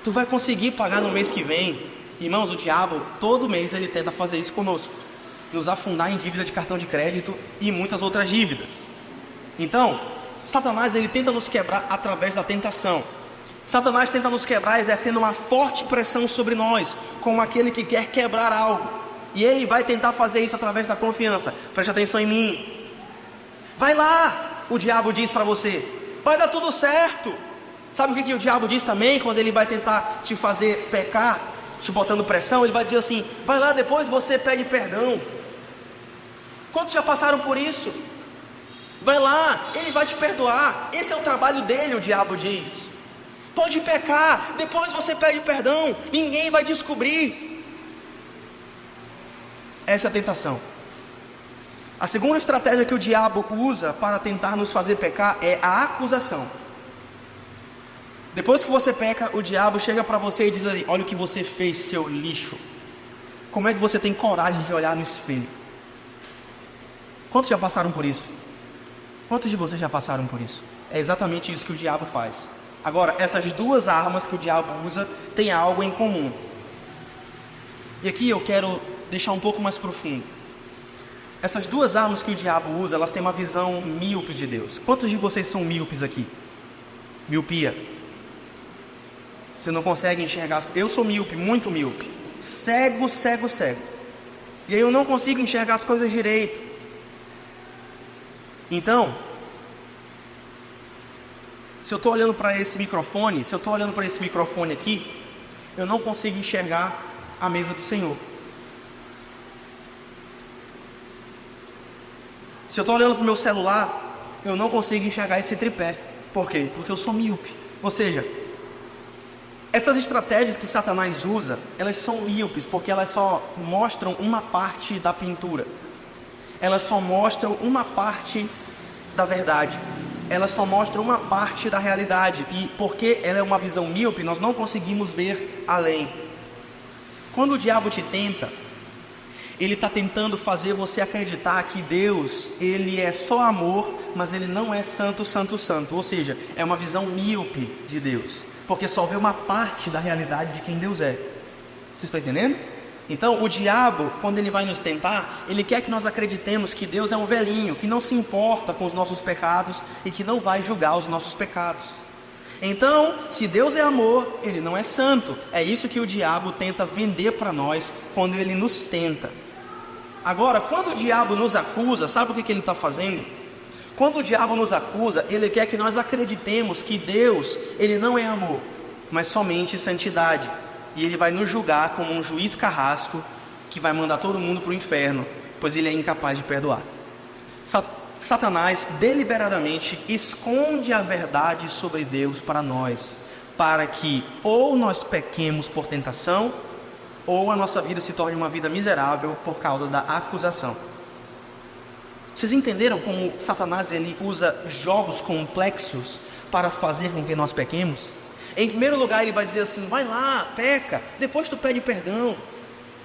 tu vai conseguir pagar no mês que vem. Irmãos, o diabo todo mês ele tenta fazer isso conosco, nos afundar em dívida de cartão de crédito e muitas outras dívidas. Então, Satanás ele tenta nos quebrar através da tentação. Satanás tenta nos quebrar exercendo uma forte pressão sobre nós, como aquele que quer quebrar algo. E ele vai tentar fazer isso através da confiança. Preste atenção em mim. Vai lá, o diabo diz para você, vai dar tudo certo. Sabe o que o diabo diz também quando ele vai tentar te fazer pecar, te botando pressão? Ele vai dizer assim: vai lá, depois você pede perdão. Quantos já passaram por isso? Vai lá, ele vai te perdoar. Esse é o trabalho dele, o diabo diz. Pode pecar, depois você pede perdão, ninguém vai descobrir. Essa é a tentação. A segunda estratégia que o diabo usa para tentar nos fazer pecar é a acusação. Depois que você peca, o diabo chega para você e diz ali: olha o que você fez, seu lixo. Como é que você tem coragem de olhar no espelho? Quantos já passaram por isso? Quantos de vocês já passaram por isso? É exatamente isso que o diabo faz. Agora, essas duas armas que o diabo usa têm algo em comum. E aqui eu quero deixar um pouco mais profundo. Essas duas armas que o diabo usa, elas têm uma visão míope de Deus. Quantos de vocês são míopes aqui? Miopia. Você não consegue enxergar. Eu sou míope, muito míope. Cego. E aí eu não consigo enxergar as coisas direito. Então, se eu estou olhando para esse microfone, aqui, eu não consigo enxergar a mesa do Senhor. Se eu estou olhando para o meu celular, eu não consigo enxergar esse tripé. Por quê? Porque eu sou míope. Ou seja, essas estratégias que Satanás usa, elas são míopes, porque elas só mostram uma parte da pintura. Elas só mostram uma parte da verdade. Elas só mostram uma parte da realidade. E porque ela é uma visão míope, nós não conseguimos ver além. Quando o diabo te tenta, ele está tentando fazer você acreditar que Deus, ele é só amor, mas ele não é santo. Ou seja, é uma visão míope de Deus, porque só vê uma parte da realidade de quem Deus é. Vocês estão entendendo? Então o diabo, quando ele vai nos tentar, ele quer que nós acreditemos que Deus é um velhinho, que não se importa com os nossos pecados e que não vai julgar os nossos pecados. Então, se Deus é amor, ele não é santo. É isso que o diabo tenta vender para nós quando ele nos tenta. Agora, quando o diabo nos acusa, sabe o que ele está fazendo? Quando o diabo nos acusa, ele quer que nós acreditemos que Deus, ele não é amor, mas somente santidade. E ele vai nos julgar como um juiz carrasco que vai mandar todo mundo para o inferno, pois ele é incapaz de perdoar. Satanás deliberadamente esconde a verdade sobre Deus para nós, para que ou nós pequemos por tentação, ou a nossa vida se torne uma vida miserável por causa da acusação. Vocês entenderam como Satanás ele usa jogos complexos para fazer com que nós pequemos? Em primeiro lugar, ele vai dizer assim: vai lá, peca, depois tu pede perdão.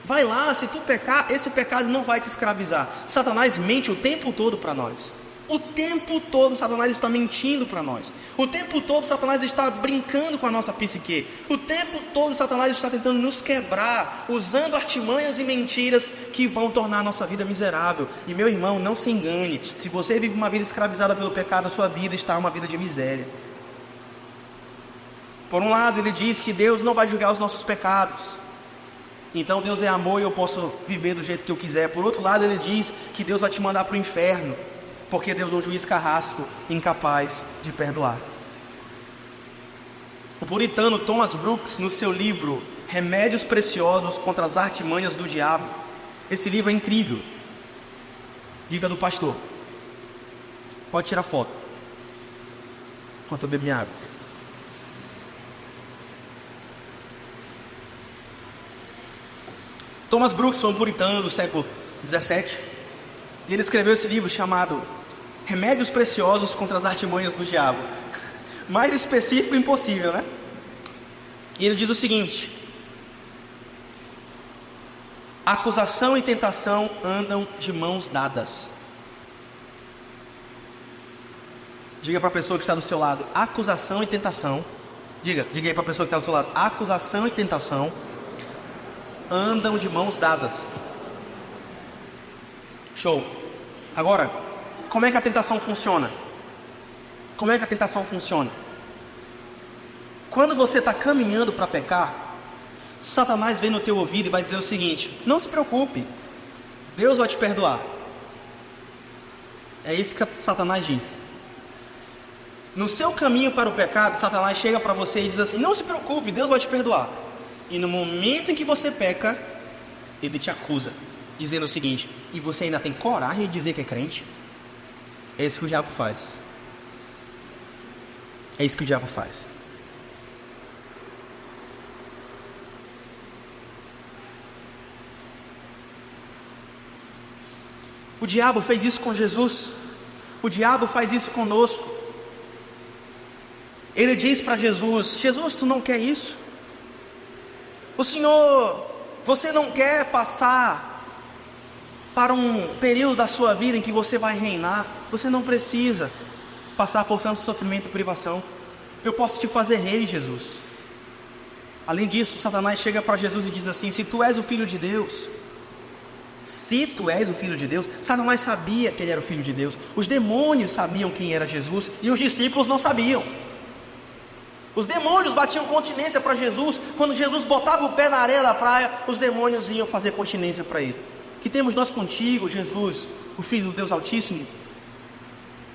Vai lá, se tu pecar, esse pecado não vai te escravizar. Satanás mente o tempo todo para nós. O tempo todo Satanás está mentindo para nós. O tempo todo Satanás está brincando com a nossa psique. O tempo todo Satanás está tentando nos quebrar, usando artimanhas e mentiras que vão tornar a nossa vida miserável. E meu irmão, não se engane. Se você vive uma vida escravizada pelo pecado, a sua vida está uma vida de miséria. Por um lado, ele diz que Deus não vai julgar os nossos pecados. Então Deus é amor e eu posso viver do jeito que eu quiser. Por outro lado, ele diz que Deus vai te mandar para o inferno, porque Deus é um juiz carrasco, incapaz de perdoar. O puritano Thomas Brooks, no seu livro Remédios Preciosos contra as Artimanhas do Diabo, esse livro é incrível. Diga do pastor. Pode tirar foto enquanto eu bebo minha água. Thomas Brooks foi um puritano do século 17, e ele escreveu esse livro chamado Remédios Preciosos contra as Artimanhas do Diabo. Mais específico impossível, né? E ele diz o seguinte: acusação e tentação andam de mãos dadas. Diga para a pessoa que está do seu lado: acusação e tentação. Diga aí para a pessoa que está do seu lado: acusação e tentação andam de mãos dadas. Show. Agora, como é que a tentação funciona? Como é que a tentação funciona? Quando você está caminhando para pecar, Satanás vem no teu ouvido e vai dizer o seguinte: não se preocupe, Deus vai te perdoar. É isso que Satanás diz. No seu caminho para o pecado, Satanás chega para você e diz assim: não se preocupe, Deus vai te perdoar. E no momento em que você peca, ele te acusa, dizendo o seguinte: e você ainda tem coragem de dizer que é crente? É isso que o diabo faz. É isso que o diabo faz. O diabo fez isso com Jesus. O diabo faz isso conosco. Ele diz para Jesus: Jesus, tu não quer isso? O Senhor, você não quer passar para um período da sua vida em que você vai reinar? Você não precisa passar por tanto sofrimento e privação. Eu posso te fazer rei, Jesus. Além disso, Satanás chega para Jesus e diz assim: se tu és o Filho de Deus, se tu és o Filho de Deus. Satanás sabia que ele era o Filho de Deus. Os demônios sabiam quem era Jesus e os discípulos não sabiam. Os demônios batiam continência para Jesus. Quando Jesus botava o pé na areia da praia, os demônios iam fazer continência para ele. Que temos nós contigo, Jesus, o Filho do Deus Altíssimo?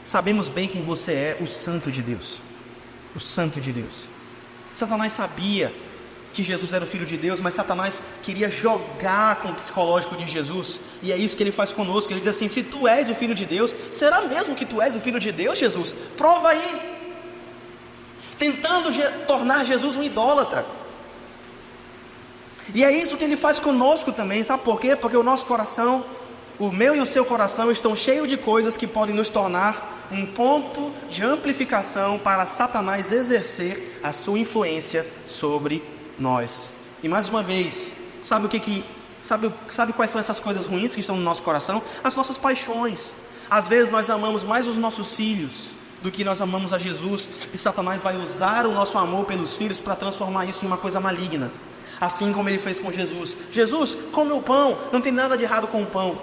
Sabemos bem quem você é, o Santo de Deus. O Santo de Deus. Satanás sabia que Jesus era o Filho de Deus, mas Satanás queria jogar com o psicológico de Jesus. E é isso que ele faz conosco. Ele diz assim: se tu és o Filho de Deus, será mesmo que tu és o Filho de Deus, Jesus? Prova aí. Tentando tornar Jesus um idólatra. E é isso que ele faz conosco também. Sabe por quê? Porque o nosso coração, o meu e o seu coração, estão cheios de coisas que podem nos tornar um ponto de amplificação para Satanás exercer a sua influência sobre nós. E mais uma vez, sabe quais são essas coisas ruins que estão no nosso coração? As nossas paixões. Às vezes nós amamos mais os nossos filhos do que nós amamos a Jesus, e Satanás vai usar o nosso amor pelos filhos para transformar isso em uma coisa maligna, assim como ele fez com Jesus. Jesus, come o pão, não tem nada de errado com o pão.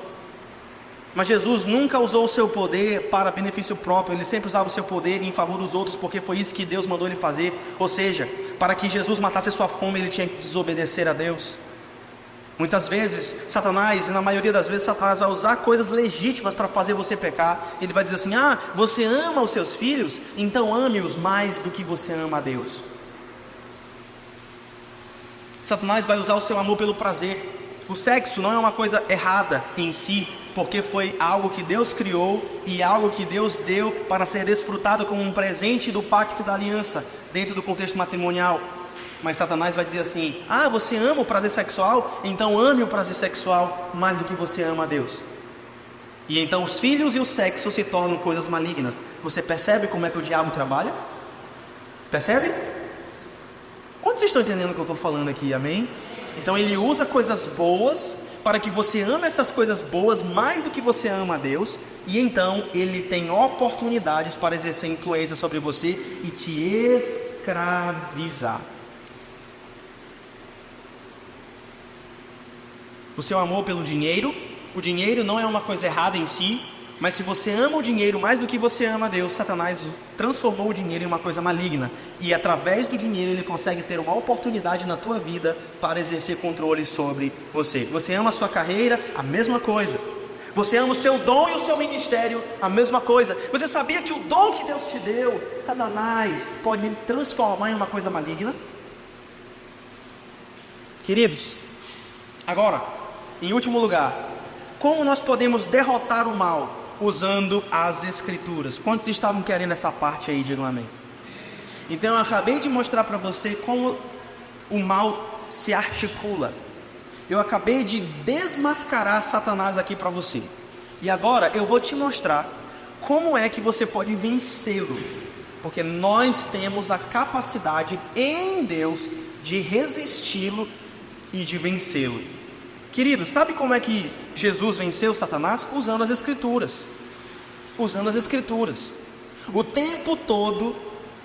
Mas Jesus nunca usou o seu poder para benefício próprio. Ele sempre usava o seu poder em favor dos outros, porque foi isso que Deus mandou ele fazer. Ou seja, para que Jesus matasse a sua fome, ele tinha que desobedecer a Deus. Muitas vezes, Satanás, e na maioria das vezes, Satanás vai usar coisas legítimas para fazer você pecar. Ele vai dizer assim: você ama os seus filhos? Então ame-os mais do que você ama a Deus. Satanás vai usar o seu amor pelo prazer. O sexo não é uma coisa errada em si, porque foi algo que Deus criou e algo que Deus deu para ser desfrutado como um presente do pacto da aliança, dentro do contexto matrimonial. Mas Satanás vai dizer assim: você ama o prazer sexual? Então ame o prazer sexual mais do que você ama a Deus. E então os filhos e o sexo se tornam coisas malignas. Você percebe como é que o diabo trabalha? Percebe? Quantos estão entendendo o que eu estou falando aqui? Amém? Então ele usa coisas boas para que você ame essas coisas boas mais do que você ama a Deus, e então ele tem oportunidades para exercer influência sobre você e te escravizar. O seu amor pelo dinheiro, o dinheiro não é uma coisa errada em si, mas se você ama o dinheiro mais do que você ama a Deus, Satanás transformou o dinheiro em uma coisa maligna, e através do dinheiro ele consegue ter uma oportunidade na tua vida para exercer controle sobre você. Você ama a sua carreira, a mesma coisa. Você ama o seu dom e o seu ministério, a mesma coisa. Você sabia que o dom que Deus te deu, Satanás pode transformar em uma coisa maligna? Queridos, agora, em último lugar, como nós podemos derrotar o mal? Usando as Escrituras. Quantos estavam querendo essa parte aí? Digam amém. Então eu acabei de mostrar para você como o mal se articula. Eu acabei de desmascarar Satanás aqui para você. E agora eu vou te mostrar como é que você pode vencê-lo. Porque nós temos a capacidade em Deus de resisti-lo e de vencê-lo. Querido, sabe como é que Jesus venceu Satanás? Usando as Escrituras. Usando as Escrituras. O tempo todo,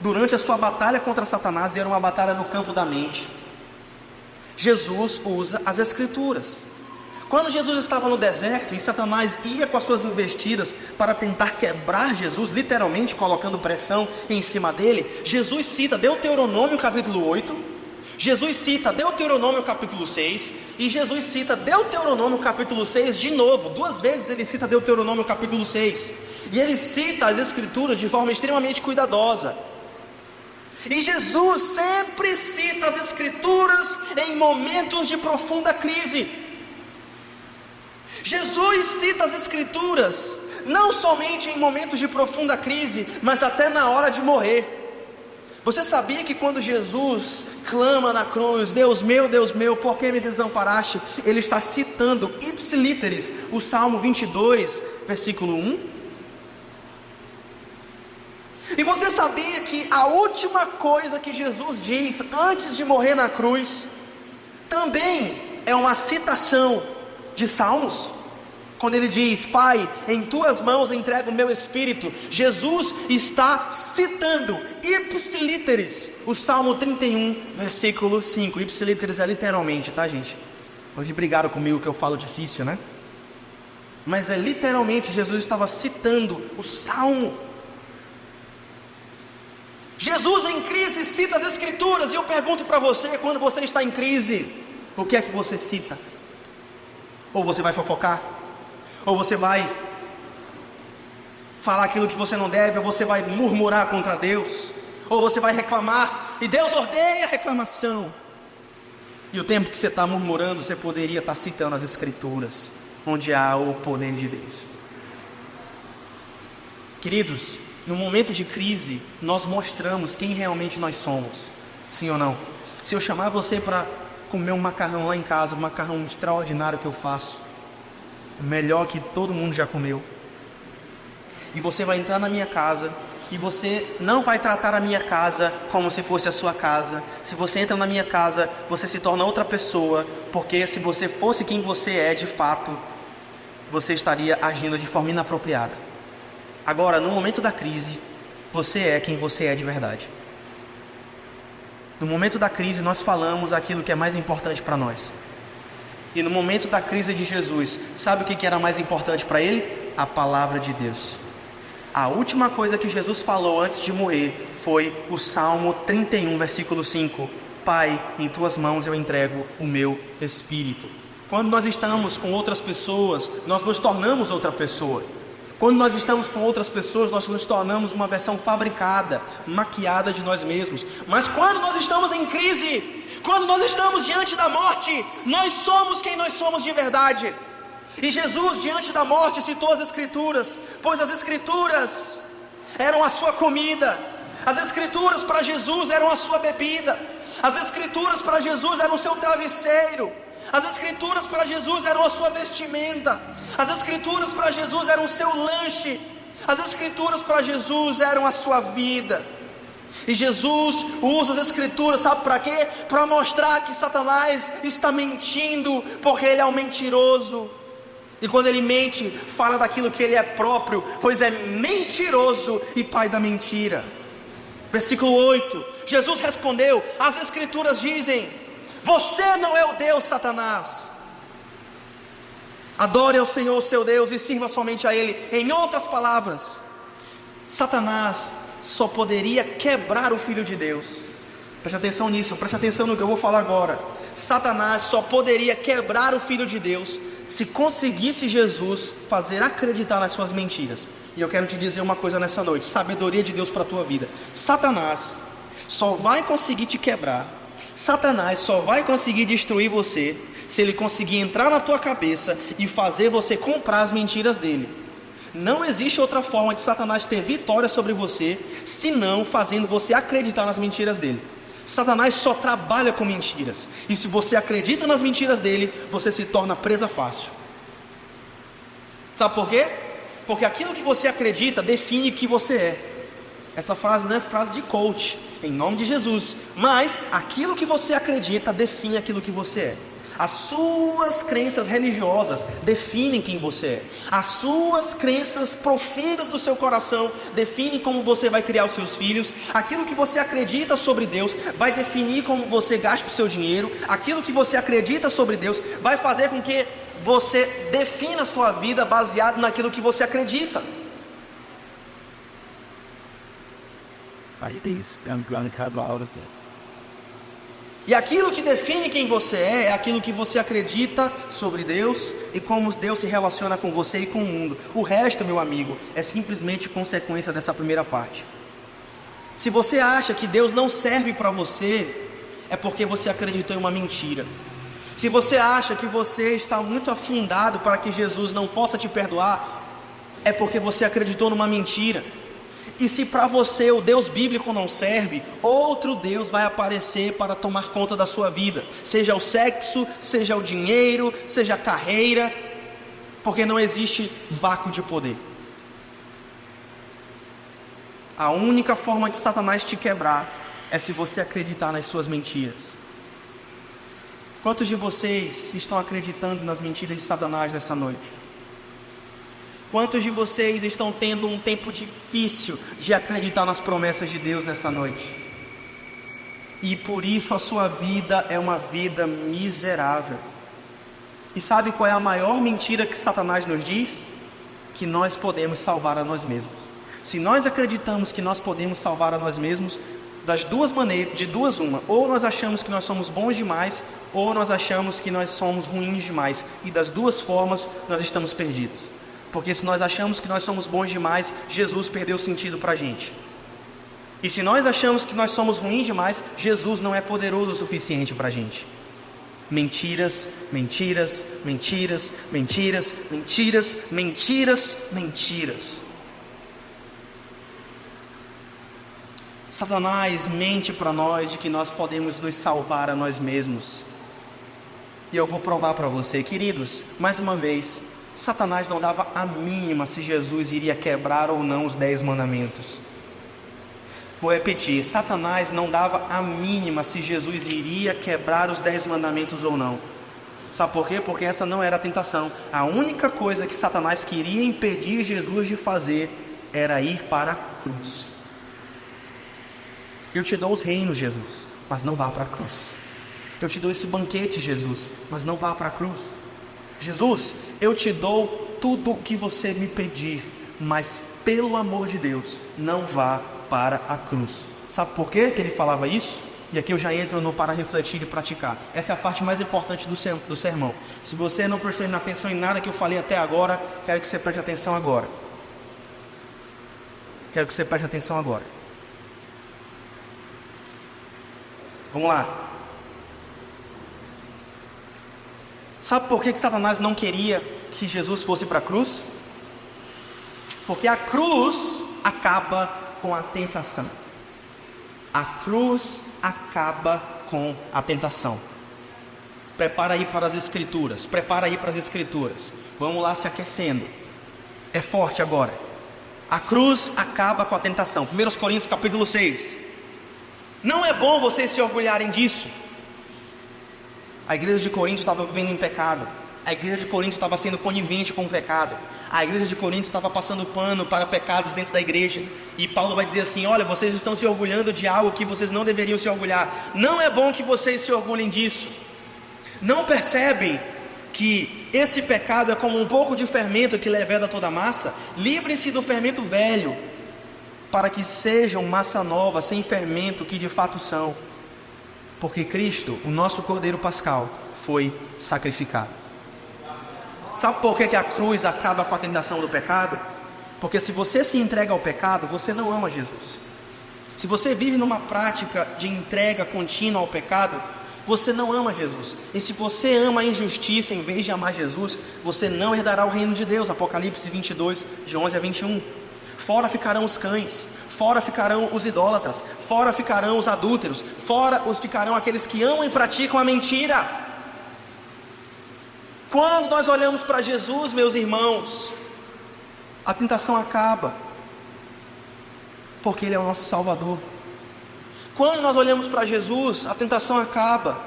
durante a sua batalha contra Satanás, e era uma batalha no campo da mente, Jesus usa as Escrituras. Quando Jesus estava no deserto e Satanás ia com as suas investidas para tentar quebrar Jesus, literalmente colocando pressão em cima dele, Jesus cita Deuteronômio capítulo 8, Jesus cita Deuteronômio capítulo 6, e Jesus cita Deuteronômio capítulo 6 de novo. 2 vezes ele cita Deuteronômio capítulo 6, e ele cita as Escrituras de forma extremamente cuidadosa. E Jesus sempre cita as Escrituras em momentos de profunda crise. Jesus cita as Escrituras não somente em momentos de profunda crise, mas até na hora de morrer. Você sabia que quando Jesus clama na cruz, Deus meu, por que me desamparaste? Ele está citando ipsilíteres o Salmo 22, versículo 1. E você sabia que a última coisa que Jesus diz antes de morrer na cruz também é uma citação de Salmos? Quando ele diz: Pai, em tuas mãos entrego o meu espírito, Jesus está citando ipsilíteres o Salmo 31, versículo 5. Ipsilíteres é literalmente, tá, gente? Hoje brigaram comigo que eu falo difícil, né? Mas é literalmente, Jesus estava citando o Salmo. Jesus em crise cita as Escrituras. E eu pergunto para você, quando você está em crise, o que é que você cita? Ou você vai fofocar? Ou você vai falar aquilo que você não deve? Ou você vai murmurar contra Deus? Ou você vai reclamar? E Deus odeia a reclamação. E o tempo que você está murmurando, você poderia estar citando as Escrituras, onde há o poder de Deus. Queridos, no momento de crise, nós mostramos quem realmente nós somos. Sim ou não? Se eu chamar você para comer um macarrão lá em casa, um macarrão extraordinário que eu faço, melhor que todo mundo já comeu, e você vai entrar na minha casa, e você não vai tratar a minha casa como se fosse a sua casa. Se você entra na minha casa, você se torna outra pessoa, porque se você fosse quem você é de fato, você estaria agindo de forma inapropriada. Agora, no momento da crise, você é quem você é de verdade. No momento da crise, nós falamos aquilo que é mais importante para nós. E no momento da crise de Jesus, sabe o que era mais importante para ele? A palavra de Deus. A última coisa que Jesus falou antes de morrer foi o Salmo 31, versículo 5. Pai, em tuas mãos eu entrego o meu espírito. Quando nós estamos com outras pessoas, nós nos tornamos outra pessoa. Quando nós estamos com outras pessoas, nós nos tornamos uma versão fabricada, maquiada de nós mesmos. Mas quando nós estamos em crise, quando nós estamos diante da morte, nós somos quem nós somos de verdade. E Jesus, diante da morte, citou as Escrituras, pois as Escrituras eram a sua comida, as Escrituras para Jesus eram a sua bebida, as Escrituras para Jesus eram o seu travesseiro, as Escrituras para Jesus eram a sua vestimenta, as Escrituras para Jesus eram o seu lanche, as Escrituras para Jesus eram a sua vida. E Jesus usa as escrituras, sabe para quê? Para mostrar que Satanás está mentindo, porque ele é um mentiroso. E quando ele mente, fala daquilo que ele é próprio, pois é mentiroso e pai da mentira. Versículo 8, Jesus respondeu: as escrituras dizem, você não é o Deus, Satanás. Adore ao Senhor seu Deus e sirva somente a Ele. Em outras palavras, Satanás só poderia quebrar o Filho de Deus. Preste atenção nisso, preste atenção no que eu vou falar agora. Satanás só poderia quebrar o Filho de Deus se conseguisse Jesus fazer acreditar nas suas mentiras. E eu quero te dizer uma coisa nessa noite, sabedoria de Deus para a tua vida. Satanás só vai conseguir te quebrar, Satanás só vai conseguir destruir você se ele conseguir entrar na tua cabeça e fazer você comprar as mentiras dele. Não existe outra forma de Satanás ter vitória sobre você, senão fazendo você acreditar nas mentiras dele. Satanás só trabalha com mentiras, e se você acredita nas mentiras dele, você se torna presa fácil. Sabe por quê? Porque aquilo que você acredita define o que você é. Essa frase não é frase de coach, em nome de Jesus, mas aquilo que você acredita define aquilo que você é. As suas crenças religiosas definem quem você é. As suas crenças profundas do seu coração definem como você vai criar os seus filhos. Aquilo que você acredita sobre Deus vai definir como você gasta o seu dinheiro. Aquilo que você acredita sobre Deus vai fazer com que você defina a sua vida baseado naquilo que você acredita. E aquilo que define quem você é aquilo que você acredita sobre Deus e como Deus se relaciona com você e com o mundo. O resto, meu amigo, é simplesmente consequência dessa primeira parte. Se você acha que Deus não serve para você, é porque você acreditou em uma mentira. Se você acha que você está muito afundado para que Jesus não possa te perdoar, é porque você acreditou numa mentira. E se para você o Deus bíblico não serve, outro Deus vai aparecer para tomar conta da sua vida. Seja o sexo, seja o dinheiro, seja a carreira, porque não existe vácuo de poder. A única forma de Satanás te quebrar é se você acreditar nas suas mentiras. Quantos de vocês estão acreditando nas mentiras de Satanás nessa noite? Quantos de vocês estão tendo um tempo difícil de acreditar nas promessas de Deus nessa noite? E por isso a sua vida é uma vida miserável. E sabe qual é a maior mentira que Satanás nos diz? Que nós podemos salvar a nós mesmos. Se nós acreditamos que nós podemos salvar a nós mesmos, das duas maneiras, de duas uma, ou nós achamos que nós somos bons demais, ou nós achamos que nós somos ruins demais. E das duas formas nós estamos perdidos. Porque se nós achamos que nós somos bons demais, Jesus perdeu o sentido para a gente. E se nós achamos que nós somos ruins demais, Jesus não é poderoso o suficiente para a gente. Mentiras, mentiras, mentiras, mentiras, mentiras, mentiras, mentiras. Satanás mente para nós de que nós podemos nos salvar a nós mesmos. E eu vou provar para você, queridos, mais uma vez, Satanás não dava a mínima se Jesus iria quebrar ou não os 10 mandamentos. Vou repetir, Satanás não dava a mínima se Jesus iria quebrar os 10 mandamentos ou não. Sabe por quê? Porque essa não era a tentação. A única coisa que Satanás queria impedir Jesus de fazer era ir para a cruz. Eu te dou os reinos, Jesus, mas não vá para a cruz. Eu te dou esse banquete, Jesus, mas não vá para a cruz. Jesus, eu te dou tudo o que você me pedir, mas pelo amor de Deus, não vá para a cruz. Sabe por quê que ele falava isso? E aqui eu já entro no para refletir e praticar. Essa é a parte mais importante do sermão. Se você não prestou atenção em nada que eu falei até agora, quero que você preste atenção agora. Quero que você preste atenção agora. Vamos lá. Sabe por que Satanás não queria que Jesus fosse para a cruz? Porque a cruz acaba com a tentação. A cruz acaba com a tentação. Prepara aí para as escrituras. Prepara aí para as escrituras. Vamos lá se aquecendo. É forte agora. A cruz acaba com a tentação. 1 Coríntios capítulo 6. Não é bom vocês se orgulharem disso. A igreja de Corinto estava vivendo em pecado. A igreja de Corinto estava sendo conivente com o pecado. A igreja de Corinto estava passando pano para pecados dentro da igreja. E Paulo vai dizer assim: olha, vocês estão se orgulhando de algo que vocês não deveriam se orgulhar. Não é bom que vocês se orgulhem disso. Não percebem que esse pecado é como um pouco de fermento que leveda toda a massa? Livrem-se do fermento velho, para que sejam massa nova, sem fermento, que de fato são. Porque Cristo, o nosso Cordeiro Pascal, foi sacrificado. Sabe por que a cruz acaba com a tentação do pecado? Porque se você se entrega ao pecado, você não ama Jesus. Se você vive numa prática de entrega contínua ao pecado, você não ama Jesus. E se você ama a injustiça em vez de amar Jesus, você não herdará o reino de Deus. Apocalipse 22, de 11 a 21. Fora ficarão os cães, fora ficarão os idólatras, fora ficarão os adúlteros, fora ficarão aqueles que amam e praticam a mentira. Quando nós olhamos para Jesus, meus irmãos, a tentação acaba, porque Ele é o nosso Salvador. Quando nós olhamos para Jesus, a tentação acaba,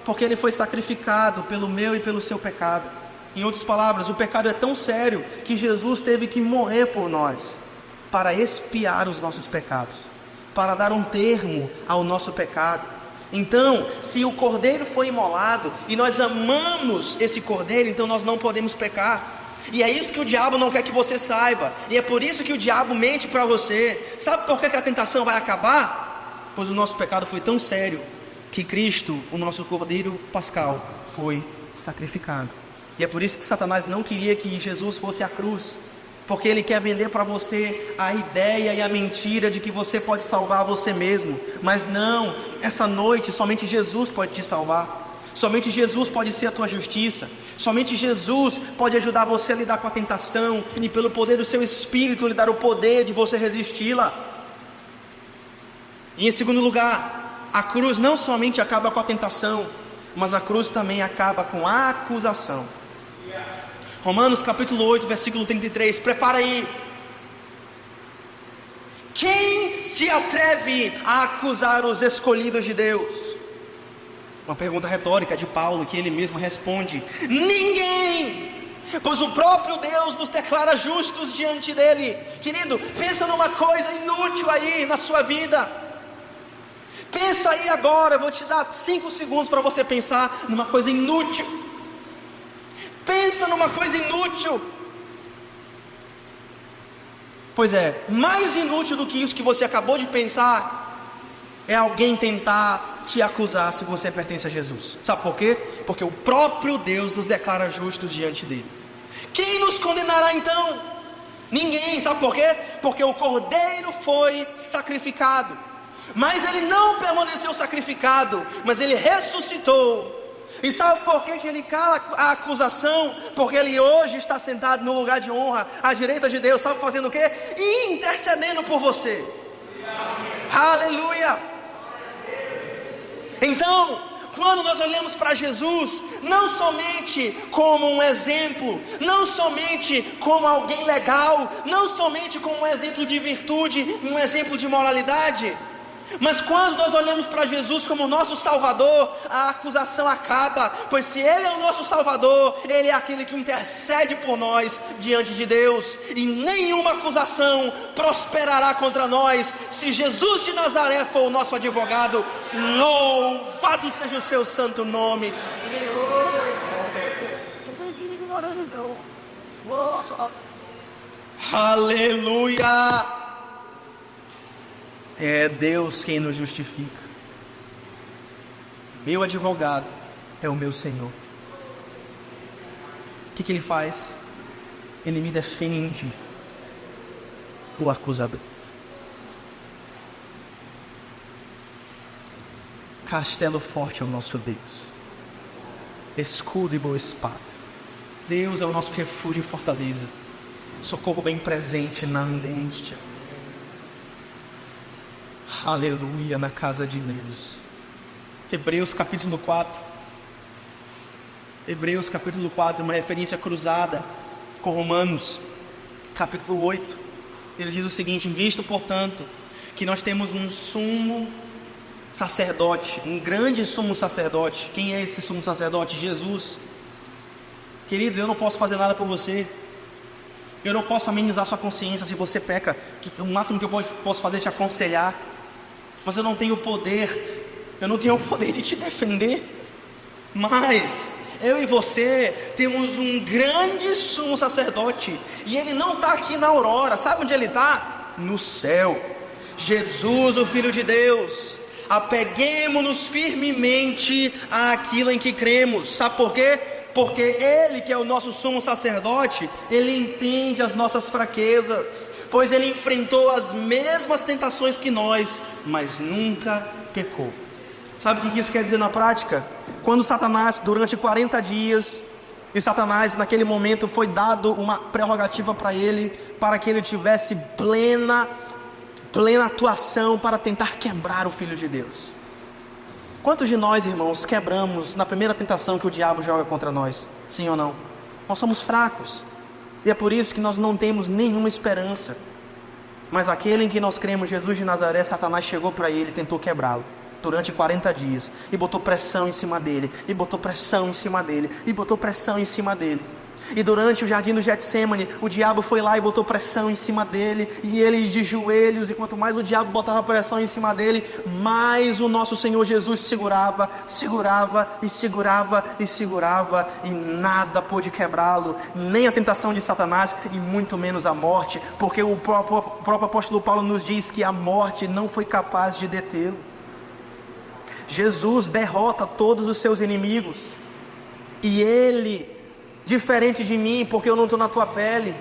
porque Ele foi sacrificado pelo meu e pelo seu pecado. Em outras palavras, o pecado é tão sério que Jesus teve que morrer por nós, para expiar os nossos pecados, para dar um termo ao nosso pecado. Então, se o cordeiro foi imolado e nós amamos esse cordeiro, então nós não podemos pecar. E é isso que o diabo não quer que você saiba, e é por isso que o diabo mente para você. Sabe por que a tentação vai acabar? Pois o nosso pecado foi tão sério que Cristo, o nosso Cordeiro Pascal, foi sacrificado. E é por isso que Satanás não queria que Jesus fosse à cruz, porque ele quer vender para você a ideia e a mentira de que você pode salvar você mesmo. Mas não, essa noite somente Jesus pode te salvar. Somente Jesus pode ser a tua justiça. Somente Jesus pode ajudar você a lidar com a tentação, e pelo poder do seu Espírito lhe dar o poder de você resisti-la. E em segundo lugar, a cruz não somente acaba com a tentação, mas a cruz também acaba com a acusação. Romanos capítulo 8, versículo 33, prepara aí. Quem se atreve a acusar os escolhidos de Deus? Uma pergunta retórica de Paulo, que ele mesmo responde: ninguém, pois o próprio Deus nos declara justos diante dele. Querido, pensa numa coisa inútil aí na sua vida. Pensa aí agora, eu vou te dar 5 segundos para você pensar numa coisa inútil. Pensa numa coisa inútil. Pois é, mais inútil do que isso que você acabou de pensar é alguém tentar te acusar se você pertence a Jesus. Sabe por quê? Porque o próprio Deus nos declara justos diante dele. Quem nos condenará então? Ninguém. Sabe por quê? Porque o Cordeiro foi sacrificado, mas ele não permaneceu sacrificado, mas ele ressuscitou. E sabe por que ele cala a acusação? Porque ele hoje está sentado no lugar de honra, à direita de Deus. Sabe fazendo o quê? Intercedendo por você. Aleluia. Então, quando nós olhamos para Jesus, não somente como um exemplo, não somente como alguém legal, não somente como um exemplo de virtude, um exemplo de moralidade, mas quando nós olhamos para Jesus como nosso Salvador, a acusação acaba, pois se Ele é o nosso Salvador, Ele é aquele que intercede por nós diante de Deus, e nenhuma acusação prosperará contra nós, se Jesus de Nazaré for o nosso advogado. Louvado seja o seu santo nome. Aleluia. É Deus quem nos justifica. Meu advogado é o meu Senhor. O que Ele faz? Ele me defende do acusador. Castelo forte é o nosso Deus, escudo e boa espada. Deus é o nosso refúgio e fortaleza, socorro bem presente na angústia. Aleluia, na casa de Deus. Hebreus capítulo 4. Hebreus capítulo 4, uma referência cruzada com Romanos capítulo 8. Ele diz o seguinte: visto portanto que nós temos um sumo sacerdote, um grande sumo sacerdote. Quem é esse sumo sacerdote? Jesus. Queridos, eu não posso fazer nada por você. Eu não posso amenizar sua consciência se você peca. O máximo que eu posso fazer é te aconselhar. Mas eu não tenho o poder. Eu não tenho o poder de te defender. Mas eu e você temos um grande sumo sacerdote. E ele não está aqui na aurora. Sabe onde ele está? No céu. Jesus, o Filho de Deus. Apeguemo-nos firmemente àquilo em que cremos. Sabe por quê? Porque Ele, que é o nosso sumo sacerdote, Ele entende as nossas fraquezas, pois Ele enfrentou as mesmas tentações que nós, mas nunca pecou. Sabe o que isso quer dizer na prática? Quando Satanás, durante 40 dias, e Satanás naquele momento foi dado uma prerrogativa para ele, para que ele tivesse plena atuação para tentar quebrar o Filho de Deus. Quantos de nós, irmãos, quebramos na primeira tentação que o diabo joga contra nós? Sim ou não? Nós somos fracos, e é por isso que nós não temos nenhuma esperança. Mas aquele em que nós cremos, Jesus de Nazaré, Satanás chegou para ele e tentou quebrá-lo durante 40 dias, e botou pressão em cima dele, e botou pressão em cima dele, e botou pressão em cima dele. E durante o jardim do Getsemane, o diabo foi lá e botou pressão em cima dele, e ele de joelhos, e quanto mais o diabo botava pressão em cima dele, mais o nosso Senhor Jesus segurava, e nada pôde quebrá-lo, nem a tentação de Satanás, e muito menos a morte, porque o próprio apóstolo Paulo nos diz que a morte não foi capaz de detê-lo. Jesus derrota todos os seus inimigos, e Ele, diferente de mim, porque eu não estou na tua pele,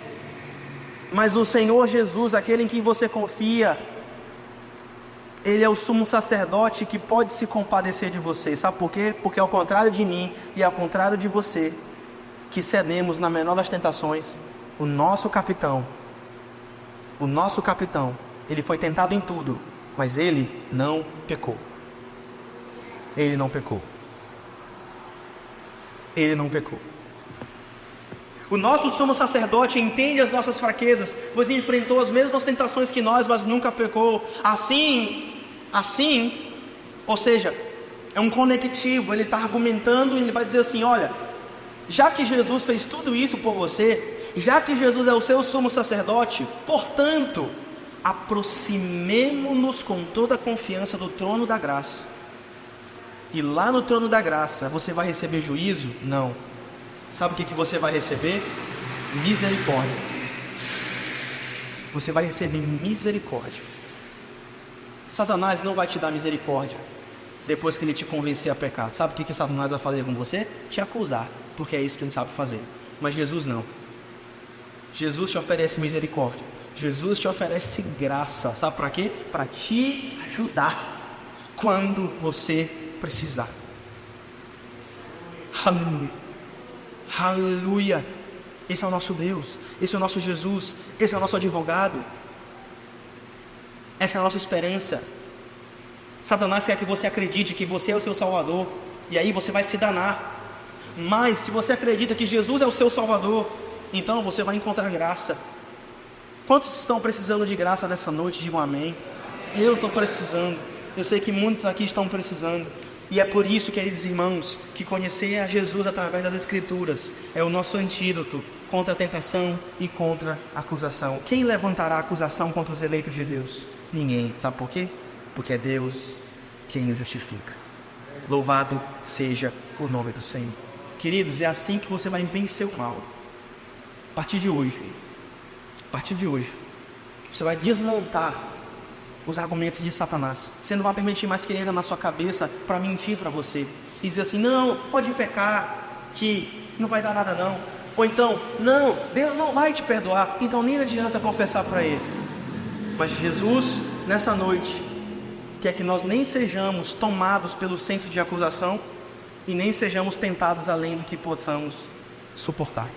mas o Senhor Jesus, aquele em quem você confia, Ele é o sumo sacerdote que pode se compadecer de você. Sabe por quê? Porque ao contrário de mim e ao contrário de você, que cedemos na menor das tentações, o nosso capitão, ele foi tentado em tudo, mas ele não pecou. Ele não pecou. O nosso sumo sacerdote entende as nossas fraquezas, pois enfrentou as mesmas tentações que nós, mas nunca pecou. Assim, ou seja, é um conectivo. Ele está argumentando e ele vai dizer assim: olha, já que Jesus fez tudo isso por você, já que Jesus é o seu sumo sacerdote, portanto, aproximemo-nos com toda a confiança do trono da graça. E lá no trono da graça, você vai receber juízo? Não. Sabe o que você vai receber? Misericórdia. Você vai receber misericórdia. Satanás não vai te dar misericórdia depois que ele te convencer a pecar. Sabe o que Satanás vai fazer com você? Te acusar, porque é isso que ele sabe fazer. Mas Jesus não. Jesus te oferece misericórdia. Jesus te oferece graça. Sabe para quê? Para te ajudar quando você precisar. Aleluia. Esse é o nosso Deus, esse é o nosso Jesus, esse é o nosso advogado, essa é a nossa esperança. Satanás quer que você acredite que você é o seu Salvador, e aí você vai se danar. Mas se você acredita que Jesus é o seu Salvador, então você vai encontrar graça. Quantos estão precisando de graça nessa noite? Digam amém. Eu estou precisando, eu sei que muitos aqui estão precisando. E é por isso, queridos irmãos, que conhecer a Jesus através das Escrituras é o nosso antídoto contra a tentação e contra a acusação. Quem levantará a acusação contra os eleitos de Deus? Ninguém. Sabe por quê? Porque é Deus quem nos justifica. Louvado seja o nome do Senhor. Queridos, é assim que você vai vencer o mal. A partir de hoje, você vai desmontar os argumentos de Satanás. Você não vai permitir mais que ele entre na sua cabeça para mentir para você e dizer assim: não, pode pecar, que não vai dar nada não. Ou então, não, Deus não vai te perdoar, então nem adianta confessar para ele. Mas Jesus, nessa noite, quer que nós nem sejamos tomados pelo senso de acusação e nem sejamos tentados além do que possamos suportar.